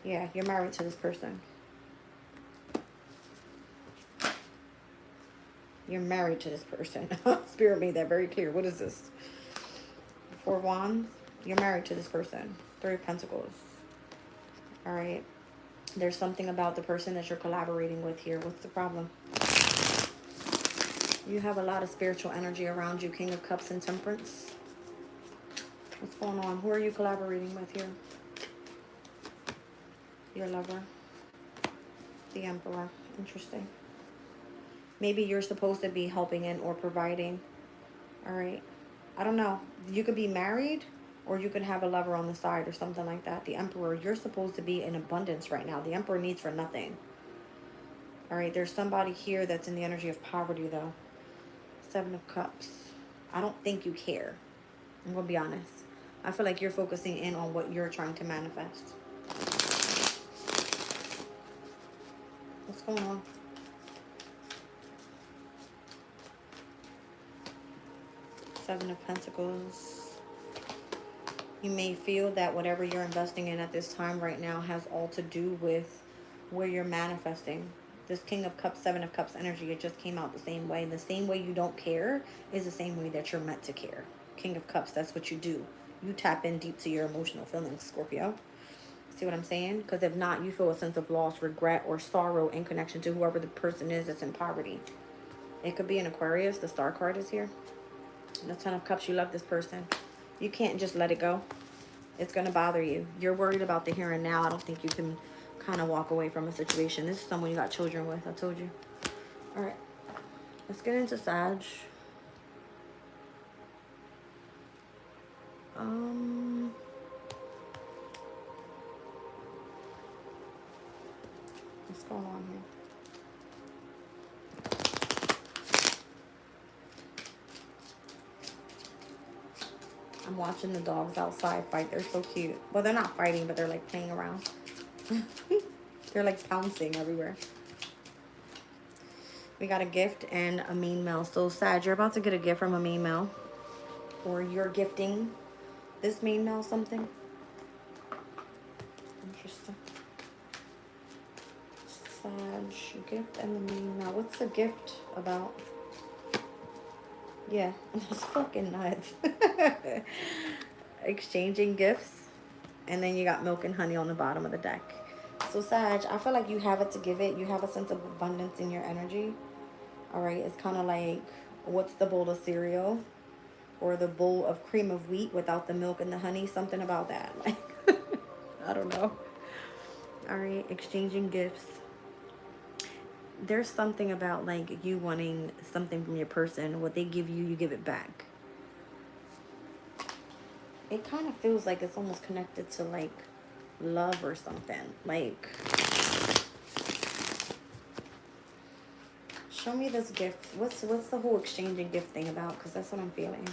Yeah, you're married to this person. You're married to this person. Spirit made that very clear. What is this? Four of Wands. You're married to this person. Three of Pentacles. All right. There's something about the person that you're collaborating with here. What's the problem? You have a lot of spiritual energy around you. King of Cups and Temperance. What's going on? Who are you collaborating with here? Your lover. The Emperor. Interesting. Maybe you're supposed to be helping in or providing. All right. I don't know. You could be married or you could have a lover on the side or something like that. The Emperor. You're supposed to be in abundance right now. The Emperor needs for nothing. All right. There's somebody here that's in the energy of poverty though. Seven of Cups. I don't think you care. I'm going to be honest. I feel like you're focusing in on what you're trying to manifest. What's going on? Seven of Pentacles. You may feel that whatever you're investing in at this time right now has all to do with where you're manifesting. This King of Cups, Seven of Cups energy, it just came out the same way. The same way you don't care is the same way that you're meant to care. King of Cups, that's what you do. You tap in deep to your emotional feelings, Scorpio. See what I'm saying? Because if not, you feel a sense of loss, regret, or sorrow in connection to whoever the person is that's in poverty. It could be an Aquarius. The Star card is here. The Ten of Cups, you love this person. You can't just let it go. It's going to bother you. You're worried about the here and now. I don't think you can kind of walk away from a situation. This is someone you got children with. I told you. All right. Let's get into Sag. What's going on here? I'm watching the dogs outside fight. They're so cute. Well, they're not fighting, but they're like playing around. They're like pouncing everywhere. We got a gift and a mean mail. So Sag, you're about to get a gift from a mean mail. Or you're gifting this mean mail something. Interesting. Sag, gift and the mean mail. What's the gift about? Yeah, that's fucking nuts. Exchanging gifts. And then you got milk and honey on the bottom of the deck. So Sag, I feel like you have it to give it. You have a sense of abundance in your energy. All right, it's kind of like, what's the bowl of cereal? or the bowl of cream of wheat without the milk and the honey. Something about that. Like, I don't know. All right, exchanging gifts. There's something about like you wanting something from your person. What they give you, you give it back. It kind of feels like it's almost connected to like love or something. Like, show me this gift. What's the whole exchanging gift thing about? Because that's what I'm feeling.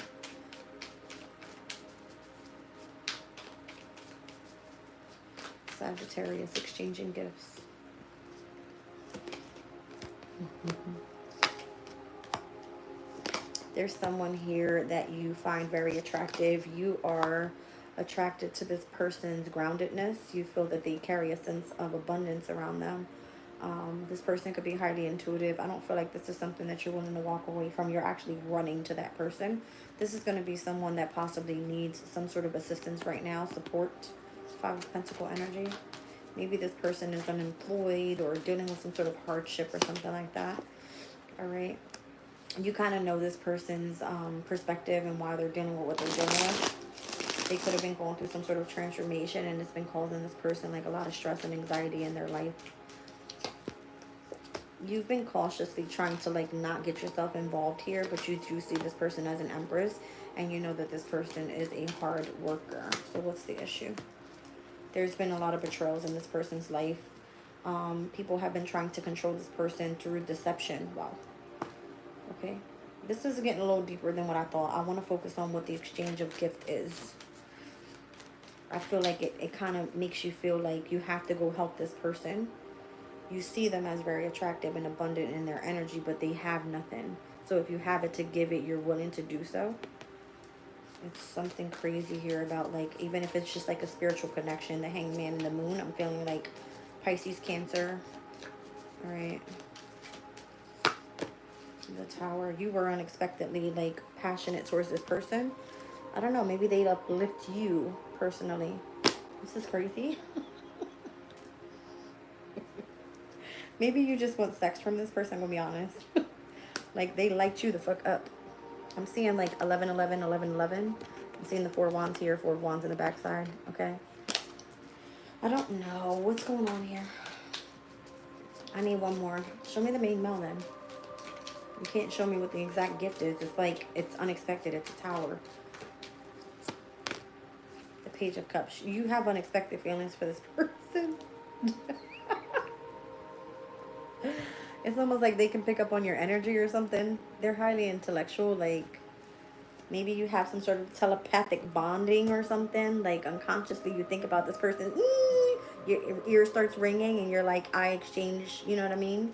Sagittarius, exchanging gifts. There's someone here that you find very attractive. You are attracted to this person's groundedness. You feel that they carry a sense of abundance around them. This person could be highly intuitive. I don't feel like this is something that you're willing to walk away from. You're actually running to that person. This is going to be someone that possibly needs some sort of assistance right now, support. Five of Pentacle energy. Maybe this person is unemployed or dealing with some sort of hardship or something like that. All right. You kind of know this person's perspective and why they're dealing with what they're dealing with. They could have been going through some sort of transformation, and it's been causing this person like a lot of stress and anxiety in their life. You've been cautiously trying to like not get yourself involved here, but you do see this person as an empress, and you know that this person is a hard worker. So what's the issue? There's been a lot of betrayals in this person's life. People have been trying to control this person through deception. Wow. Okay. This is getting a little deeper than what I thought. I want to focus on what the exchange of gift is. I feel like it kind of makes you feel like you have to go help this person. You see them as very attractive and abundant in their energy, but they have nothing. So if you have it to give it, you're willing to do so. It's something crazy here about like, even if it's just like a spiritual connection, the Hangman and the Moon. I'm feeling like Pisces, Cancer. All right. The Tower. You were unexpectedly like passionate towards this person. I don't know. Maybe they uplift you personally. This is crazy. Maybe you just want sex from this person, I'm gonna be honest. Like, they light you the fuck up. I'm seeing like 11, 11, 11, 11. I'm seeing the 4 of Wands here, 4 of Wands in the backside. Okay. I don't know. What's going on here? I need one more. Show me the main male then. You can't show me what the exact gift is. It's like, it's unexpected. It's a Tower. The Page of Cups. You have unexpected feelings for this person. It's almost like they can pick up on your energy or something. They're highly intellectual. Like, maybe you have some sort of telepathic bonding or something. Like, unconsciously you think about this person. Your ear starts ringing and you're like, I exchange, you know what I mean?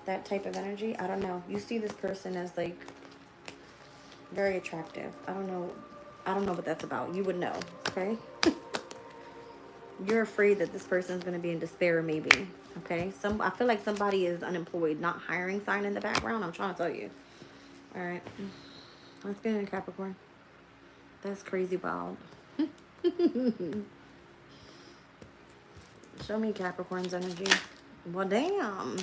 That type of energy. I don't know. You see this person as like very attractive. I don't know what that's about. You would know, okay? You're afraid that this person is going to be in despair, maybe. Okay? I feel like somebody is unemployed, not hiring sign in the background. I'm trying to tell you. All right. Let's get in Capricorn. That's crazy wild. Show me Capricorn's energy. Well, damn.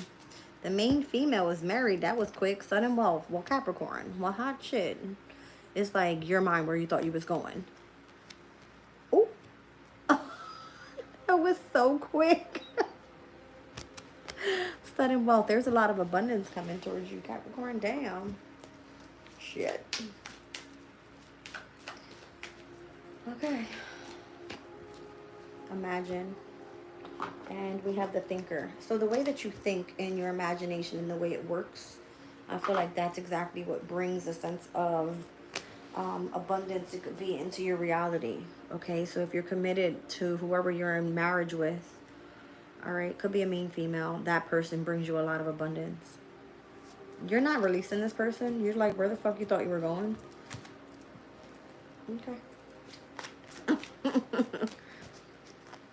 The main female is married. That was quick. Sudden wealth. Well, Capricorn. Well, hot shit. It's like your mind where you thought you was going. Oh. That was so quick. Sudden wealth. There's a lot of abundance coming towards you, Capricorn. Damn. Shit. Okay. Imagine. And we have the Thinker. So the way that you think in your imagination and the way it works, I feel like that's exactly what brings a sense of abundance. It could be into your reality. Okay, so if you're committed to whoever you're in marriage with, all right, could be a mean female, that person brings you a lot of abundance. You're not releasing this person. You're like, where the fuck you thought you were going? Okay.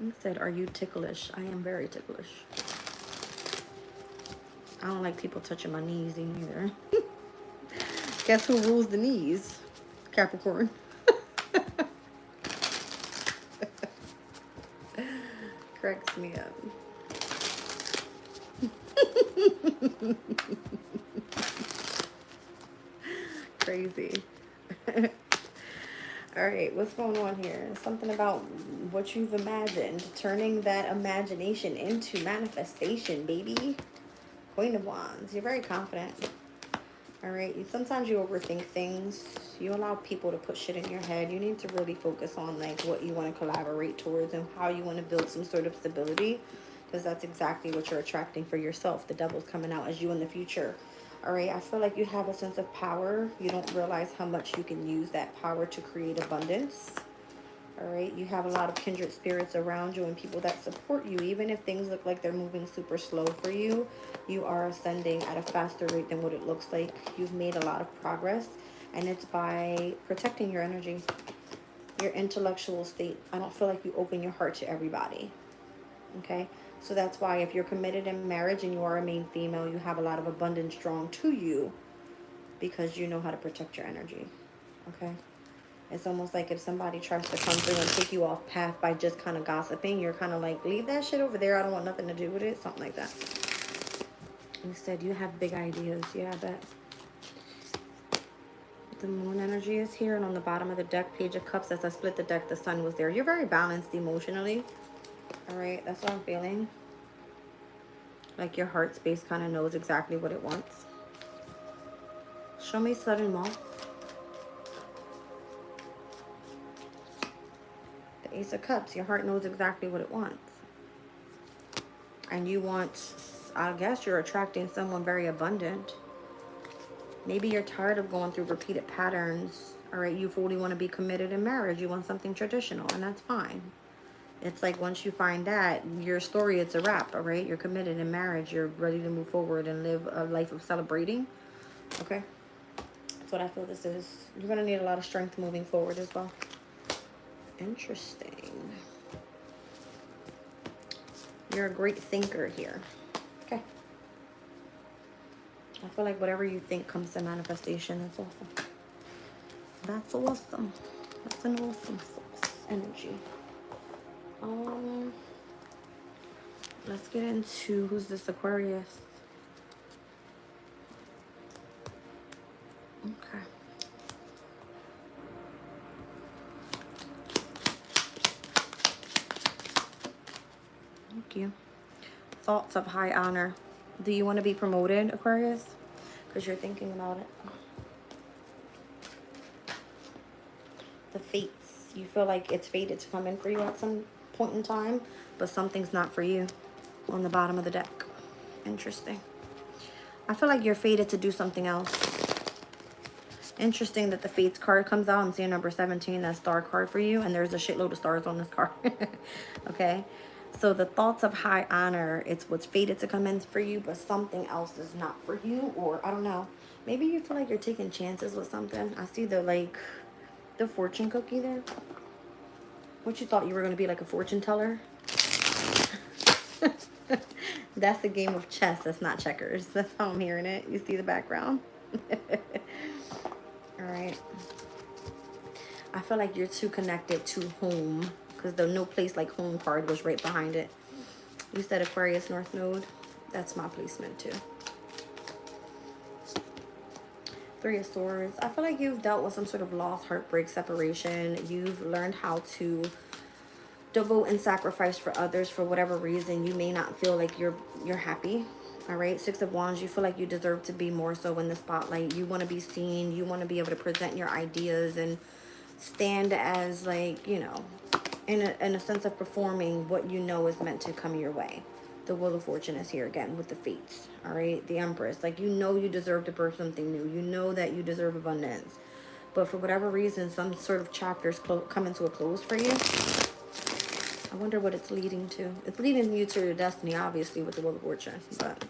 He said, are you ticklish? I am very ticklish. I don't like people touching my knees either. Guess who rules the knees? Capricorn. Cracks me up. Crazy. All right, what's going on here? Something about what you've imagined, turning that imagination into manifestation, baby. Queen of Wands. You're very confident. All right. Sometimes you overthink things. You allow people to put shit in your head. You need to really focus on like what you want to collaborate towards and how you want to build some sort of stability, because that's exactly what you're attracting for yourself. The devil's coming out as you in the future. All right. I feel like you have a sense of power. You don't realize how much you can use that power to create abundance. All right, you have a lot of kindred spirits around you and people that support you. Even if things look like they're moving super slow for you, you are ascending at a faster rate than what it looks like. You've made a lot of progress, and it's by protecting your energy, your intellectual state. I don't feel like you open your heart to everybody. Okay, so that's why if you're committed in marriage and you are a main female, you have a lot of abundance drawn to you because you know how to protect your energy. Okay. It's almost like if somebody tries to come through and take you off path by just kind of gossiping, you're kind of like, leave that shit over there. I don't want nothing to do with it. Something like that. Instead, you have big ideas. Yeah, I bet. The moon energy is here. And on the bottom of the deck, Page of Cups, as I split the deck, the sun was there. You're very balanced emotionally. All right. That's what I'm feeling. Like your heart space kind of knows exactly what it wants. Show me sudden moth. Ace of Cups, your heart knows exactly what it wants. And you want, I guess you're attracting someone very abundant. Maybe you're tired of going through repeated patterns. All right, you fully want to be committed in marriage. You want something traditional, and that's fine. It's like once you find that, your story, it's a wrap, all right? You're committed in marriage. You're ready to move forward and live a life of celebrating, okay? That's what I feel this is. You're going to need a lot of strength moving forward as well. Interesting. You're a great thinker here. Okay. I feel like whatever you think comes to manifestation. That's awesome. That's awesome. That's an awesome energy. Let's get into who's this Aquarius. Okay. Thank you. Thoughts of high honor. Do you want to be promoted, Aquarius? Because you're thinking about it. The fates. You feel like it's fated to come in for you at some point in time, but something's not for you on the bottom of the deck. Interesting. I feel like you're fated to do something else. Interesting that the fates card comes out. I'm seeing number 17, that star card for you, and there's a shitload of stars on this card. Okay. So the thoughts of high honor, it's what's fated to come in for you, but something else is not for you, or I don't know. Maybe you feel like you're taking chances with something. I see the fortune cookie there. What, you thought you were going to be like a fortune teller? That's the game of chess. That's not checkers. That's how I'm hearing it. You see the background? All right. I feel like you're too connected to home, because the no place like home card was right behind it. You said Aquarius North Node. That's my placement too. Three of Swords. I feel like you've dealt with some sort of loss, heartbreak, separation. You've learned how to devote and sacrifice for others for whatever reason. You may not feel like you're happy. All right. Six of Wands. You feel like you deserve to be more so in the spotlight. You want to be seen. You want to be able to present your ideas and stand as, like, you know, in a sense of performing what you know is meant to come your way. The Wheel of Fortune is here again with the fates. All right. The Empress. Like, you know you deserve to birth something new. You know that you deserve abundance. But for whatever reason, some sort of chapters come to a close for you. I wonder what it's leading to. It's leading you to your destiny, obviously, with the Wheel of Fortune. But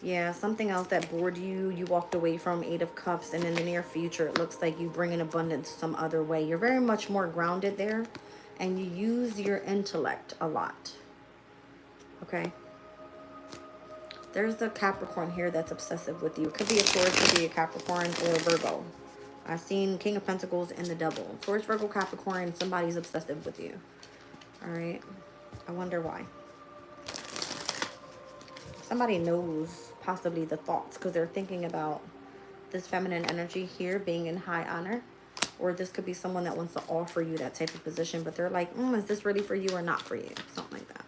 yeah, something else that bored you, you walked away from. Eight of Cups. And in the near future, it looks like you bring in abundance some other way. You're very much more grounded there. And you use your intellect a lot. Okay. There's the Capricorn here that's obsessive with you. It could be a Taurus, could be a Capricorn, or a Virgo. I've seen King of Pentacles and the Devil. Taurus, Virgo, Capricorn, somebody's obsessive with you. All right. I wonder why. Somebody knows possibly the thoughts, because they're thinking about this feminine energy here being in high honor. Or this could be someone that wants to offer you that type of position, but they're like, is this really for you or not for you? Something like that.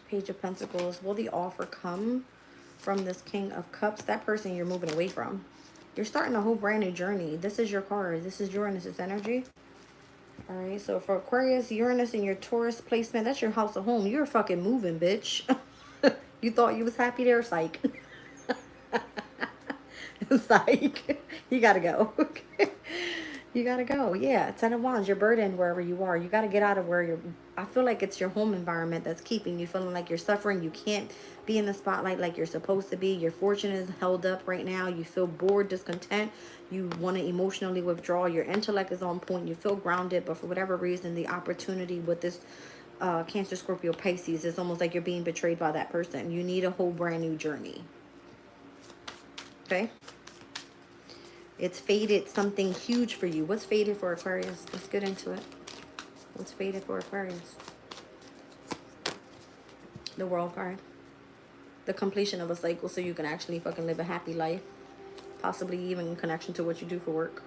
Page of Pentacles. Will the offer come from this King of Cups? That person you're moving away from. You're starting a whole brand new journey. This is your card. This is Uranus's energy. All right, so for Aquarius, Uranus in your Taurus placement, that's your house of home. You're fucking moving, bitch. You thought you was happy there? Psych. Psych. You gotta go. You gotta go. Yeah, 10 of Wands. You're burdened wherever you are. You gotta get out of where you're... I feel like it's your home environment that's keeping you feeling like you're suffering. You can't be in the spotlight like you're supposed to be. Your fortune is held up right now. You feel bored, discontent. You want to emotionally withdraw. Your intellect is on point. You feel grounded, but for whatever reason, the opportunity with this Cancer, Scorpio, Pisces, it's almost like you're being betrayed by that person. You need a whole brand new journey. Okay? It's fated something huge for you. What's fated for Aquarius? Let's get into it. What's fated for Aquarius? The World card. The completion of a cycle so you can actually fucking live a happy life. Possibly even in connection to what you do for work.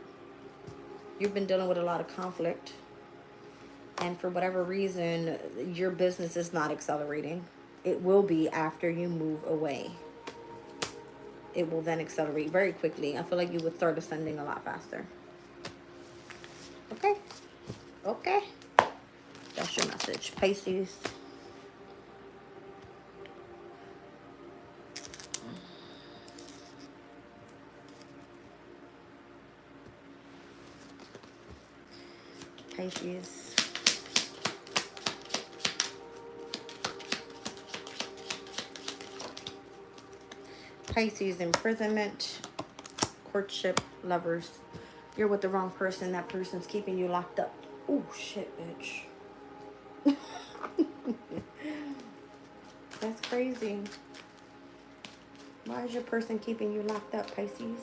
You've been dealing with a lot of conflict. And for whatever reason, your business is not accelerating. It will be after you move away. It will then accelerate very quickly. I feel like you would start ascending a lot faster. Okay. Okay. That's your message. Pisces. Pisces. Pisces, imprisonment, courtship, lovers. You're with the wrong person. That person's keeping you locked up. Oh, shit, bitch. That's crazy. Why is your person keeping you locked up, Pisces?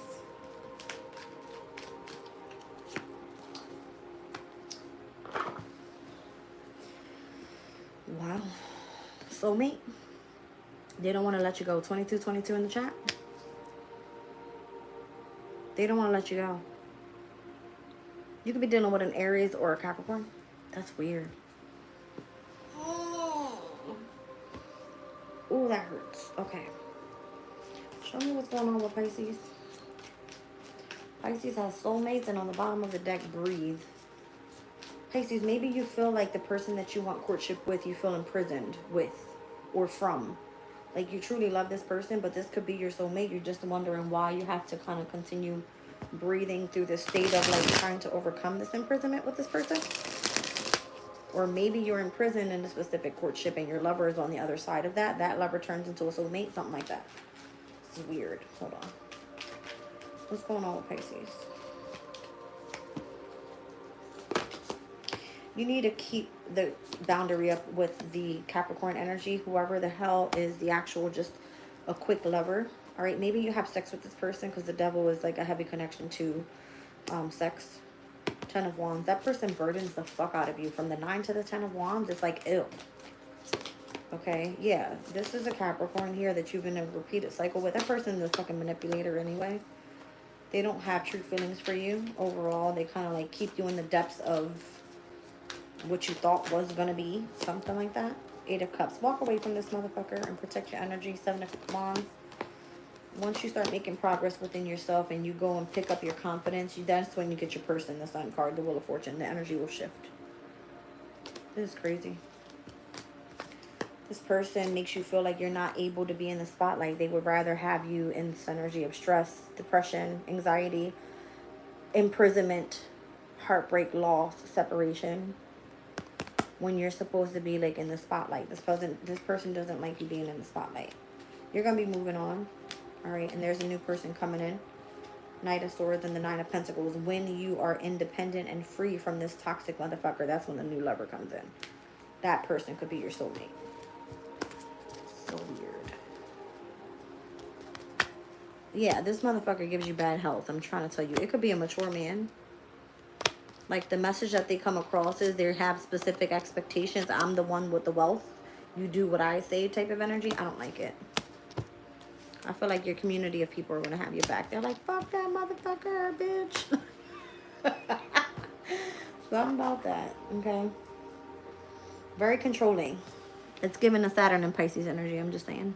Wow. Soulmate. They don't want to let you go. 2222 in the chat. They don't want to let you go. You could be dealing with an Aries or a Capricorn. That's weird. Oh, that hurts. Okay. Show me what's going on with Pisces. Pisces has soulmates, and on the bottom of the deck, breathe. Pisces, maybe you feel like the person that you want courtship with, you feel imprisoned with or from. Like you truly love this person, but this could be your soulmate. You're just wondering why you have to kind of continue breathing through this state of like trying to overcome this imprisonment with this person. Or maybe you're imprisoned in a specific courtship and your lover is on the other side of that. That lover turns into a soulmate, something like that. This is weird. Hold on. What's going on with Pisces? You need to keep the boundary up with the Capricorn energy. Whoever the hell is the actual just a quick lover. All right, maybe you have sex with this person because the devil is like a heavy connection to sex. 10 of Wands. That person burdens the fuck out of you. From the 9 to the 10 of Wands, it's like, ew. Okay, yeah. This is a Capricorn here that you've been in a repeated cycle with. That person is a fucking manipulator anyway. They don't have true feelings for you overall. They kind of like keep you in the depths of what you thought was going to be. Something like that. 8 of Cups. Walk away from this motherfucker and protect your energy. 7 of Wands. Once you start making progress within yourself and you go and pick up your confidence, that's when you get your person, the Sun card, the Wheel of Fortune. The energy will shift. This is crazy. This person makes you feel like you're not able to be in the spotlight. They would rather have you in this energy of stress, depression, anxiety, imprisonment, heartbreak, loss, separation, when you're supposed to be like in the spotlight. This person doesn't like you being in the spotlight. You're going to be moving on. All right, and there's a new person coming in. Knight of Swords and the 9 of Pentacles. When you are independent and free from this toxic motherfucker, that's when the new lover comes in. That person could be your soulmate. So weird. Yeah, this motherfucker gives you bad health. I'm trying to tell you. It could be a mature man. Like the message that they come across is they have specific expectations. I'm the one with the wealth. You do what I say type of energy. I don't like it. I feel like your community of people are going to have your back. They're like, fuck that motherfucker, bitch. Something about that, okay? Very controlling. It's giving a Saturn and Pisces energy, I'm just saying.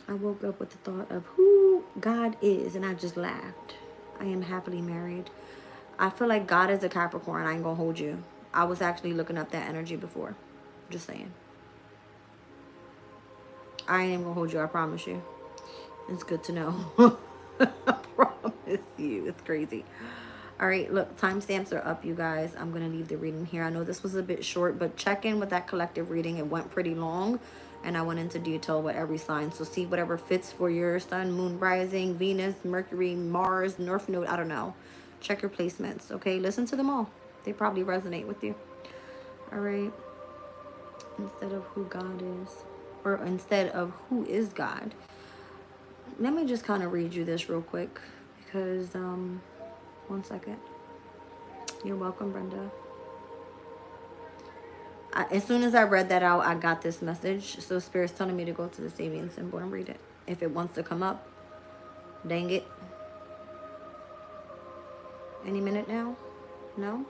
I woke up with the thought of who God is, and I just laughed. I am happily married. I feel like God is a Capricorn. I ain't gonna hold you. I was actually looking up that energy before. Just saying. I ain't gonna hold you, I promise you. It's good to know. I promise you. It's crazy. All right, look, timestamps are up, you guys. I'm going to leave the reading here. I know this was a bit short, but check in with that collective reading. It went pretty long, and I went into detail with every sign. So see whatever fits for your sun, moon, rising, Venus, Mercury, Mars, North Node. I don't know. Check your placements, okay? Listen to them all. They probably resonate with you. All right. Instead of who God is, or instead of who is God, let me just kind of read you this real quick because, 1 second. You're welcome, Brenda. As soon as I read that out, I got this message. So Spirit's telling me to go to the Sabian symbol and read it. If it wants to come up, dang it. Any minute now? No?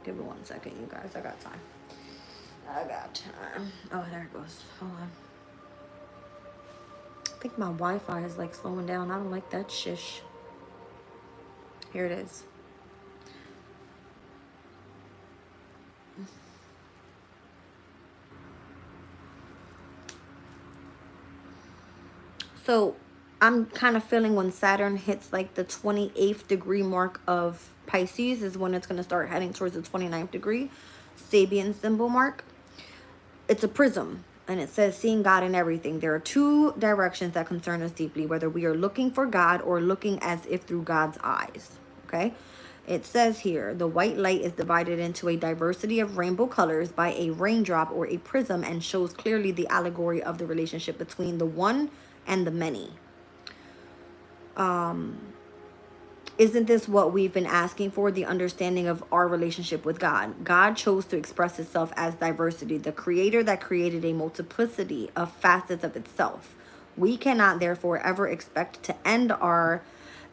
Give it 1 second, you guys. I got time. I got time. Oh, there it goes. Hold on. I think my Wi-Fi is like slowing down. I don't like that shish. Here it is. So I'm kind of feeling when Saturn hits like the 28th degree mark of Pisces is when it's going to start heading towards the 29th degree Sabian symbol mark. It's a prism, and it says seeing God in everything. There are two directions that concern us deeply, whether we are looking for God or looking as if through God's eyes. Okay? It says here, the white light is divided into a diversity of rainbow colors by a raindrop or a prism and shows clearly the allegory of the relationship between the one and the many. Isn't this what we've been asking for? The understanding of our relationship with God. God chose to express itself as diversity, the creator that created a multiplicity of facets of itself. We cannot therefore ever expect to end our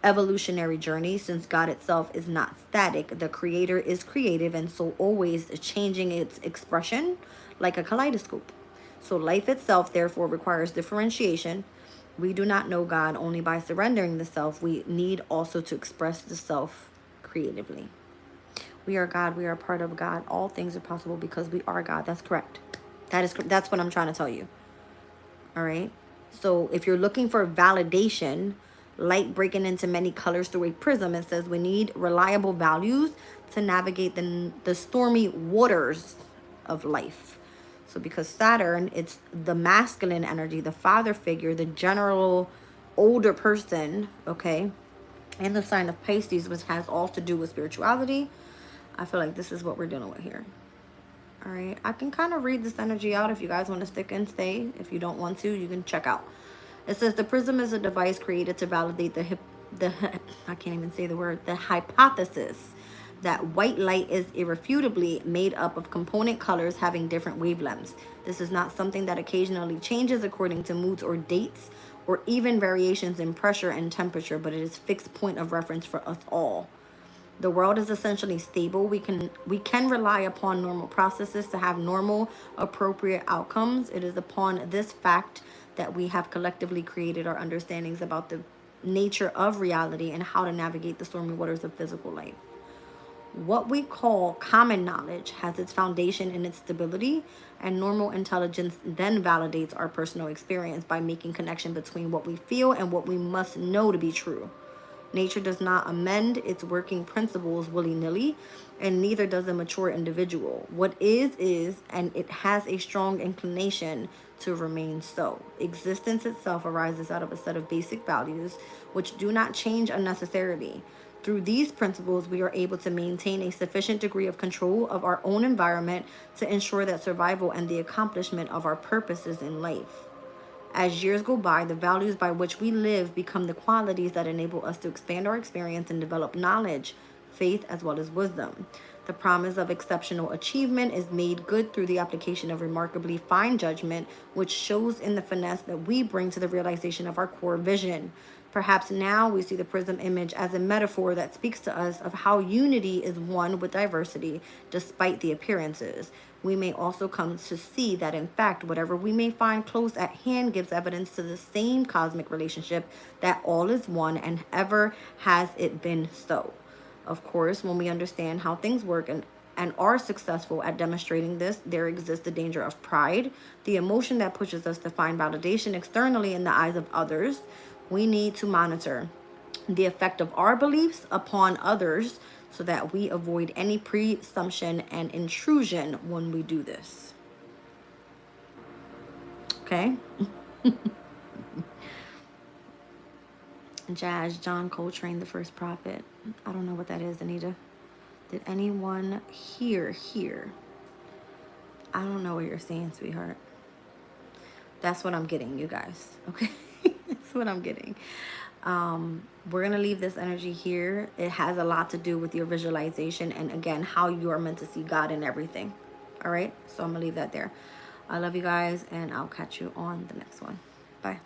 evolutionary journey since God itself is not static. The creator is creative and so always changing its expression like a kaleidoscope. So life itself therefore requires differentiation. We do not know God only by surrendering the self. We need also to express the self creatively. We are God. We are part of God. All things are possible because we are God. That's correct. That's what I'm trying to tell you. All right. So if you're looking for validation, light breaking into many colors through a prism, it says we need reliable values to navigate the stormy waters of life. So because Saturn, it's the masculine energy, the father figure, the general older person, okay? And the sign of Pisces, which has all to do with spirituality. I feel like this is what we're dealing with here. All right. I can kind of read this energy out if you guys want to stick and stay. If you don't want to, you can check out. It says the prism is a device created to validate I can't even say the word, the hypothesis that white light is irrefutably made up of component colors having different wavelengths. This is not something that occasionally changes according to moods or dates or even variations in pressure and temperature, but it is a fixed point of reference for us all. The world is essentially stable. We can rely upon normal processes to have normal, appropriate outcomes. It is upon this fact that we have collectively created our understandings about the nature of reality and how to navigate the stormy waters of physical life. What we call common knowledge has its foundation in its stability, and normal intelligence then validates our personal experience by making connection between what we feel and what we must know to be true. Nature does not amend its working principles willy-nilly, and neither does a mature individual. What is, and it has a strong inclination to remain so. Existence itself arises out of a set of basic values which do not change unnecessarily. Through these principles, we are able to maintain a sufficient degree of control of our own environment to ensure that survival and the accomplishment of our purposes in life. As years go by, the values by which we live become the qualities that enable us to expand our experience and develop knowledge, faith, as well as wisdom. The promise of exceptional achievement is made good through the application of remarkably fine judgment, which shows in the finesse that we bring to the realization of our core vision. Perhaps now we see the prism image as a metaphor that speaks to us of how unity is one with diversity, despite the appearances. We may also come to see that, in fact, whatever we may find close at hand gives evidence to the same cosmic relationship, that all is one and ever has it been so. Of course, when we understand how things work and are successful at demonstrating this, there exists the danger of pride, the emotion that pushes us to find validation externally in the eyes of others. We need to monitor the effect of our beliefs upon others so that we avoid any presumption and intrusion when we do this. Okay? Jazz, John Coltrane, the first prophet. I don't know what that is, Anita. Did anyone hear? I don't know what you're saying, sweetheart. That's what I'm getting, you guys. Okay? That's what I'm getting. We're going to leave this energy here. It has a lot to do with your visualization and, again, how you are meant to see God in everything. All right? So I'm going to leave that there. I love you guys, and I'll catch you on the next one. Bye.